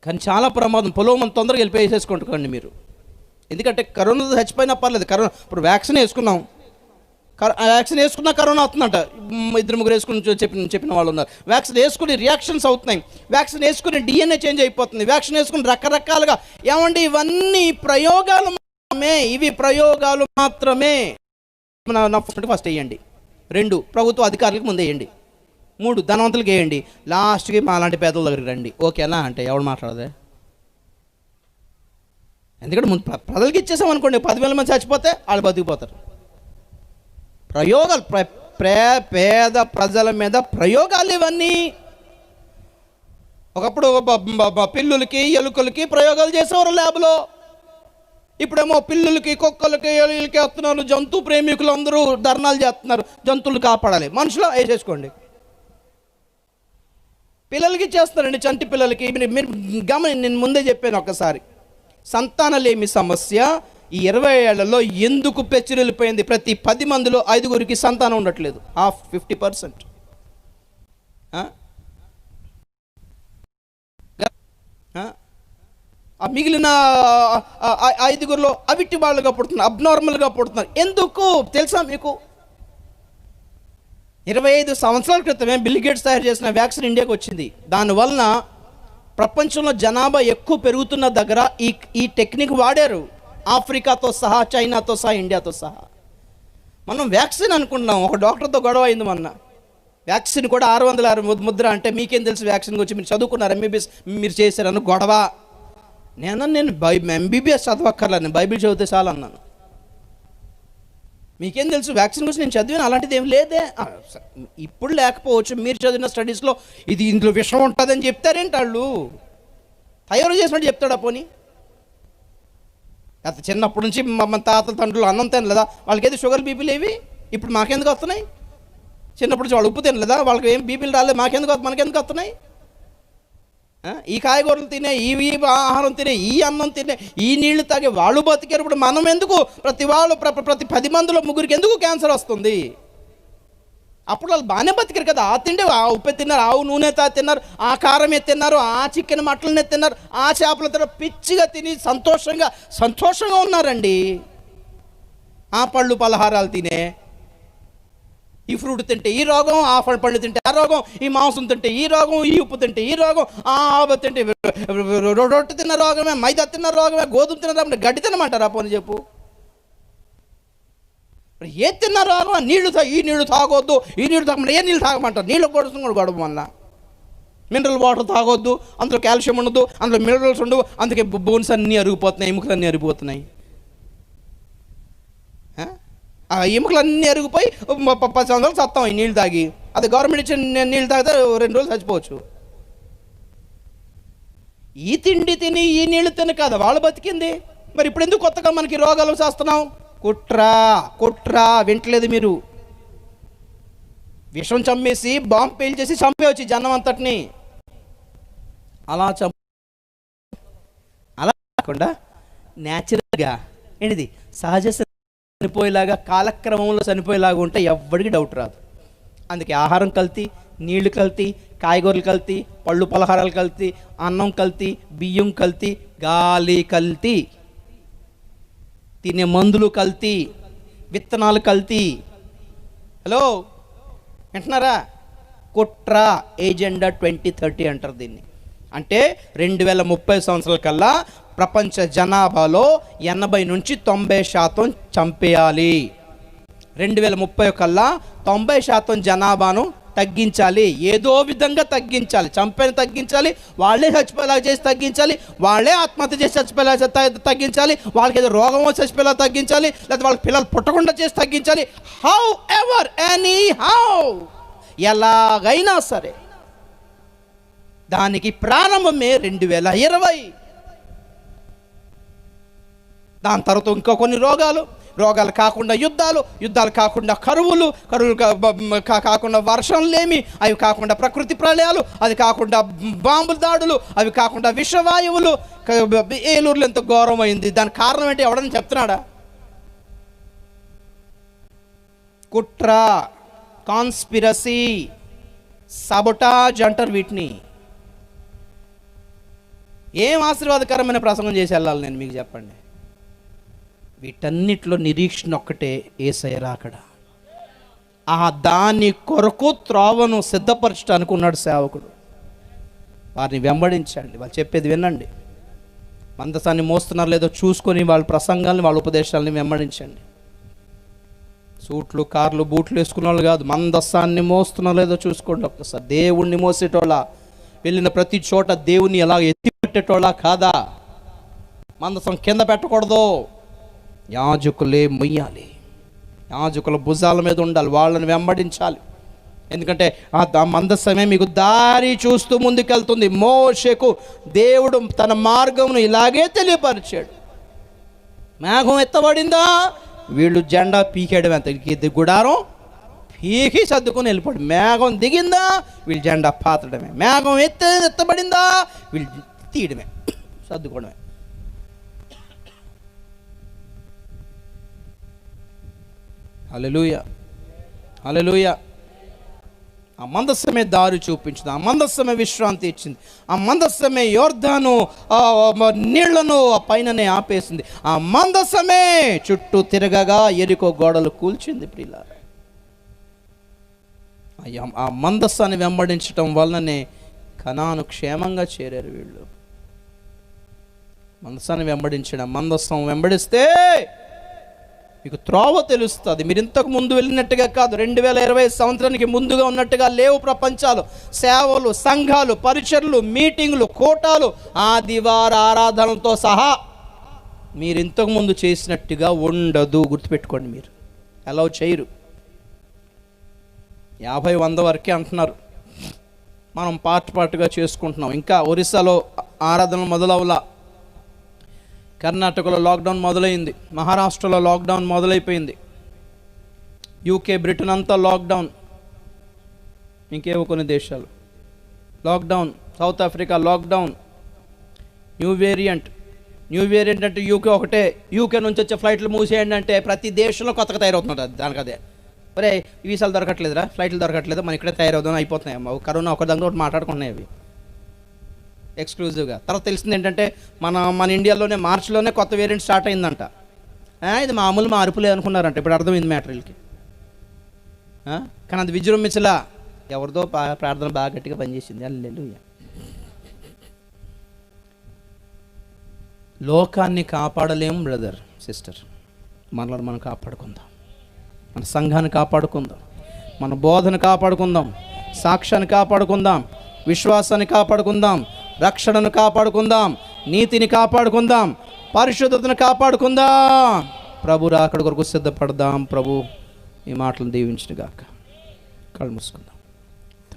కానీ చాలా ప్రమాదం. పొలం తొందరగా వెళ్ళిపోయి వేసేసుకుంటుకోండి మీరు. ఎందుకంటే కరోనాతో చచ్చిపోయినా పర్లేదు, కరోనా ఇప్పుడు వ్యాక్సిన్ వేసుకున్నాం, వ్యాక్సిన్ వేసుకున్నా కరోనా అవుతుందంట. 2-3 వేసుకుని చెప్పిన వాళ్ళు ఉన్నారు. వ్యాక్సిన్ వేసుకుని రియాక్షన్స్ అవుతున్నాయి, వ్యాక్సిన్ వేసుకుని డిఎన్ఏ చేంజ్ అయిపోతుంది, వ్యాక్సిన్ వేసుకుని రకరకాలుగా. ఏమండి ఇవన్నీ ప్రయోగాలు మాత్రమే, ఇవి ప్రయోగాలు మాత్రమే. ఫస్ట్ వేయండి, 2 ప్రభుత్వ అధికారులకు ముందు వేయండి, 3 ధనవంతులకు వేయండి, లాస్ట్కి మా అలాంటి పేదల దగ్గరికి రండి. ఓకేనా అంటే ఎవడు మాట్లాడదే? ఎందుకంటే ముందు ప్రజలకు ఇచ్చేసాం అనుకోండి, 10,000 మంది చచ్చిపోతే వాళ్ళు బతికిపోతారు. ప్రయోగాలు, పేద ప్రజల మీద ప్రయోగాలు ఇవన్నీ. ఒకప్పుడు పిల్లులకి ఎలుకలకి ప్రయోగాలు చేసేవారు ల్యాబ్లో. ఇప్పుడేమో పిల్లులకి కుక్కలకి ఎలుకలకి వస్తున్నారు. జంతు ప్రేమికులు అందరూ ధర్నాలు చేస్తున్నారు, జంతువులు కాపాడాలి. మనుషులు వేసేసుకోండి. పిల్లలకి చేస్తారండి, చంటి పిల్లలకి. మీరు నేను ముందే చెప్పాను ఒకసారి, సంతానలేమి సమస్య ఈ 20 ఏళ్లలో ఎందుకు పెచ్చురెళ్ళిపోయింది? ప్రతి 10 మందిలో 5గురికి సంతానం ఉండట్లేదు. 50%. మిగిలిన 5గురిలో అవిటి వాళ్ళుగా పుడుతున్నారు, అబ్నార్మల్గా పుడుతున్నారు. ఎందుకు తెలుసా మీకు? 25 సంవత్సరాల క్రితమే బిల్ గేట్స్ తయారు చేసిన వ్యాక్సిన్ ఇండియాకి వచ్చింది. దానివలన ప్రపంచంలో జనాభా ఎక్కువ పెరుగుతున్న దగ్గర ఈ టెక్నిక్ వాడారు. ఆఫ్రికాతో సహా, చైనాతో సహా, ఇండియాతో సహా. మనం వ్యాక్సిన్ అనుకుంటున్నాం. ఒక డాక్టర్తో గొడవ అయింది మొన్న. వ్యాక్సిన్ కూడా 666 ముద్ర అంటే మీకేం తెలుసు వ్యాక్సిన్ గురించి? మీరు చదువుకున్నారు, ఎంబీబీఎస్ మీరు చేశారని గొడవ. నేను ఎంబీబీఎస్ చదవక్కర్లేదు, నేను బైబిల్ చదివితే చాలు అన్నాను. మీకేం తెలుసు వ్యాక్సిన్ గురించి? నేను చదివాను, అలాంటిది ఏం లేదే. ఇప్పుడు లేకపోవచ్చు, మీరు చదివిన స్టడీస్లో ఇది ఇందులో విషం ఉంటుందని చెప్తారేంటి? వాళ్ళు తయారు చేసినట్టు చెప్తాడా? పోనీ అత చిన్నప్పటి నుంచి మన తాతల తండ్రులు అన్నం తినలేదా? వాళ్ళకి ఏది షుగర్ బీపీలు ఏవి? ఇప్పుడు మాకెందుకు వస్తున్నాయి? చిన్నప్పటి నుంచి వాళ్ళు ఉప్పు తినలేదా? వాళ్ళకి ఏం బీపీలు రాలేదు, మనకెందుకు వస్తున్నాయి? ఈ కాయగూరలు తినే, ఈ ఆహారం తినే, ఈ అన్నం తినే, ఈ నీళ్లు తాగే వాళ్ళు బతికారు. ఇప్పుడు మనం ఎందుకు? ప్రతి 10 మందిలో 3కి ఎందుకు క్యాన్సర్ వస్తుంది? అప్పుడు వాళ్ళు బాగానే బతికారు కదా. ఆ తిండి, ఆ ఉప్పు తిన్నారు, ఆవు నూనె తిన్నారు, ఆ కారమే తిన్నారు, ఆ చికెన్ మటన్నే తిన్నారు, ఆ చేపలు తిన్నారు, పిచ్చిగా తిని సంతోషంగా ఉన్నారండి. ఆ పళ్ళు పలహారాలు తినే, ఈ ఫ్రూట్ తింటే ఈ రోగం, ఆ పళ్ళు తింటే ఆ రోగం, ఈ మాంసం తింటే ఈ రోగం, ఈ ఉప్పు తింటే ఈ రోగం, ఆ ఆవు తింటే రొట్టె తిన్న రోగమే, మైదా తిన్న రోగమే, గోధుమ తిన్న రోగమే, గడ్డి తినమంటారా? పోనీ చెప్పు. ఏ తిన్న రోగం? ఈ నీళ్లు తాగొద్దు, ఈ నీళ్ళు తాగమంటారు. ఏ నీళ్ళు తాగమంటారు? నీళ్ళు కొడుతుంది కూడా గొడవ వల్ల. మినరల్ వాటర్ తాగొద్దు, అందులో కాల్షియం ఉండదు, అందులో మినరల్స్ ఉండవు, అందుకే బోన్స్ అన్నీ అరిగిపోతున్నాయి, ఎముకలు అన్నీ అరిగిపోతున్నాయి. ఆ ఎముకలన్నీ అరిగిపోయి 10 సంవత్సరాలు చస్తాం ఈ నీళ్ళు తాగి. అది గవర్నమెంట్ ఇచ్చిన నీళ్ళు తాగితే 2 రోజులు చచ్చిపోవచ్చు. ఈ తిండి తిని, ఈ నీళ్ళు తిని కాదు వాళ్ళు బతికింది. మరి ఇప్పుడు ఎందుకు కొత్తగా మనకి రోగాలు చేస్తున్నాం? కుట్రా వింటలేదు మీరు. విషం చమ్మేసి, బాంబు పేల్చేసి చంపేవచ్చు జనం అంతటిని. అలా కాకుండా న్యాచురల్గా ఏంటిది సహజ చనిపోయేలాగా, కాలక్రమంలో చనిపోయేలాగా ఉంటే ఎవ్వడికి డౌట్ రాదు. అందుకే ఆహారం కల్తీ, నీళ్లు కల్తీ, కాయగూరలు కల్తీ, పళ్ళు పలహారాలు కల్తీ, అన్నం కల్తీ, బియ్యం కల్తీ, గాలి కల్తీ, తినే మందులు కల్తీ, విత్తనాలు కల్తీ. హలో, వింటున్నారా? కుట్ర, ఏజెండా 2030 అంటారు దీన్ని. అంటే 2030 సంవత్సరాల కల్లా ప్రపంచ జనాభాలో 80 నుంచి 90% చంపేయాలి. 2030 కల్లా 90% జనాభాను తగ్గించాలి. ఏదో విధంగా తగ్గించాలి. చంపేని తగ్గించాలి, వాళ్ళే చచ్చిపోయేలా చేసి తగ్గించాలి, వాళ్ళే ఆత్మహత్య చేసి చచ్చిపోయేలా తగ్గించాలి, వాళ్ళకి ఏదో రోగం వచ్చి చచ్చిపోయేలా తగ్గించాలి, లేకపోతే వాళ్ళకి పిల్లలు పుట్టకుండా చేసి తగ్గించాలి. హౌ ఎవర్, ఎనీ హౌ, ఎలాగైనా సరే. దానికి ప్రారంభమే 2020. దాని తర్వాత ఇంకా కొన్ని రోగాలు కాకుండా యుద్ధాలు కాకుండా కరువులు కాకుండా వర్షంలేమి, అవి కాకుండా ప్రకృతి ప్రళయాలు, అది కాకుండా బాంబుల దాడులు, అవి కాకుండా విషవాయువులు. ఏలూరులో ఎంత ఘోరమైంది. దానికి కారణం ఏంటి? ఎవడని చెప్తున్నాడా? కుట్ర, కాన్స్పిరసీ, సబొటాజ్ అంటారు వీటిని. ఏం ఆశీర్వాదకరమైన ప్రసంగం చేసి వెళ్ళాలి నేను మీకు చెప్పండి? వీటన్నిటిలో నిరీక్షణ ఒక్కటే, యేసయ్య రాకడ. దాని కొరకు త్రోవను సిద్ధపరచడానికి ఉన్నాడు సేవకుడు. వారిని వెంబడించండి, వాళ్ళు చెప్పేది వినండి. మందసాన్ని మోస్తున్నారు లేదో చూసుకొని వాళ్ళ ప్రసంగాల్ని, వాళ్ళ ఉపదేశాలని వెంబడించండి. సూట్లు, కార్లు, బూట్లు వేసుకున్న వాళ్ళు కాదు, మందసాన్ని మోస్తున్నారు లేదో చూసుకోండి ఒక్కసారి. దేవుణ్ణి మోసేటోళ్ళ, వెళ్ళిన ప్రతి చోట దేవుణ్ణి ఎలా ఎత్తిపెట్టేటోళ్ళ కాదా? మందసం కింద పెట్టకూడదు, యాజకులే మొయ్యాలి. యాజకుల భుజాల మీద ఉండాలి, వాళ్ళని వెంబడించాలి. ఎందుకంటే ఆ మందసమే మీకు దారి చూస్తూ ముందుకెళ్తుంది. మోషేకు దేవుడు తన మార్గమును ఇలాగే తెలియపరిచాడు. మేఘం ఎత్తబడిందా, వీళ్ళు జెండా పీకేయడం, ఎంత గుడారం పీకి సర్దుకొని వెళ్ళిపోయాడు. మేఘం దిగిందా, వీళ్ళు జెండా పాతడమే. మేఘం ఎత్తబడిందా, వీళ్ళు తీయడమే, సర్దుకోవడమే. హల్లెలూయా, హల్లెలూయా. ఆ మందస్సమే దారి చూపించింది, ఆ మందస్సమే విశ్రాంతి ఇచ్చింది, ఆ మందస్సమే యోర్దాను నీళ్లను ఆ పైననే ఆపేసింది, ఆ మందస్సమే చుట్టూ తిరగగా ఎరికో గోడలు కూల్చింది. ప్రియులారా, ఆ మందస్సాన్ని వెంబడించటం వల్లనే కనాను క్షేమంగా చేరారు వీళ్ళు. మందస్సాన్ని వెంబడించడం, మందస్సం వెంబడిస్తే మీకు త్రోవ తెలుస్తుంది. మీరు ఇంతకు ముందు వెళ్ళినట్టుగా కాదు, 2020 సంవత్సరానికి ముందుగా ఉన్నట్టుగా లేవు ప్రపంచాలు. సేవలు, సంఘాలు, పరిచర్లు, మీటింగులు, కోటాలు, ఆదివార ఆరాధనలతో సహా మీరు ఇంతకు ముందు చేసినట్టుగా ఉండదు. గుర్తుపెట్టుకోండి, మీరు అలౌ చేయరు. 50-100 వరకే అంటున్నారు. మనం పార్ట్గా చేసుకుంటున్నాం. ఇంకా ఒరిస్సాలో ఆరాధనలు మొదలవలా, కర్ణాటకలో లాక్డౌన్ మొదలైంది, మహారాష్ట్రలో లాక్డౌన్ మొదలైపోయింది, యూకే, బ్రిటన్ అంతా లాక్డౌన్, ఇంకేవో కొన్ని దేశాలు lockdown, south Africa lockdown. New variant అంటే యూకే ఒకటే. యూకే నుంచి వచ్చే ఫ్లైట్లు మూసేయండి అంటే ప్రతి దేశంలో కొత్తగా తయారవుతున్నారు. దానికి అదే, ఒరే వీసాలు దొరకట్లేదురా, ఫ్లైట్లు దొరకట్లేదు, మనం ఇక్కడే తయారవుదాం, అయిపోతున్నాయి. కరోనా ఒక దగ్గర ఒకటి మాట్లాడుకున్నాయి అవి ఎక్స్క్లూజివ్గా. తర్వాత తెలిసింది ఏంటంటే మన ఇండియాలోనే మార్చిలోనే కొత్త వేరియంట్ స్టార్ట్ అయిందంట. ఇది మామూలు మార్పులే అనుకున్నారంట. ఇప్పుడు అర్థమైంది మ్యాటరీలకి. కానీ అది విజృంభించలా, ఎవరిదో ప్రార్థన బాగా గట్టిగా పనిచేసింది. హల్లెలూయా. లోకాన్ని కాపాడలేం బ్రదర్, సిస్టర్. మనల్ని మనం కాపాడుకుందాం, మన సంఘాన్ని కాపాడుకుందాం, మన బోధన కాపాడుకుందాం, సాక్ష్యాన్ని కాపాడుకుందాం, విశ్వాసాన్ని కాపాడుకుందాం, రక్షణను కాపాడుకుందాం, నీతిని కాపాడుకుందాం, పరిశుద్ధతను కాపాడుకుందాం. ప్రభు రాకడ కొరకు సిద్ధపడదాం. ప్రభు ఈ మాటలను దీవించును గాక. కళ్ళు మూసుకుందాం.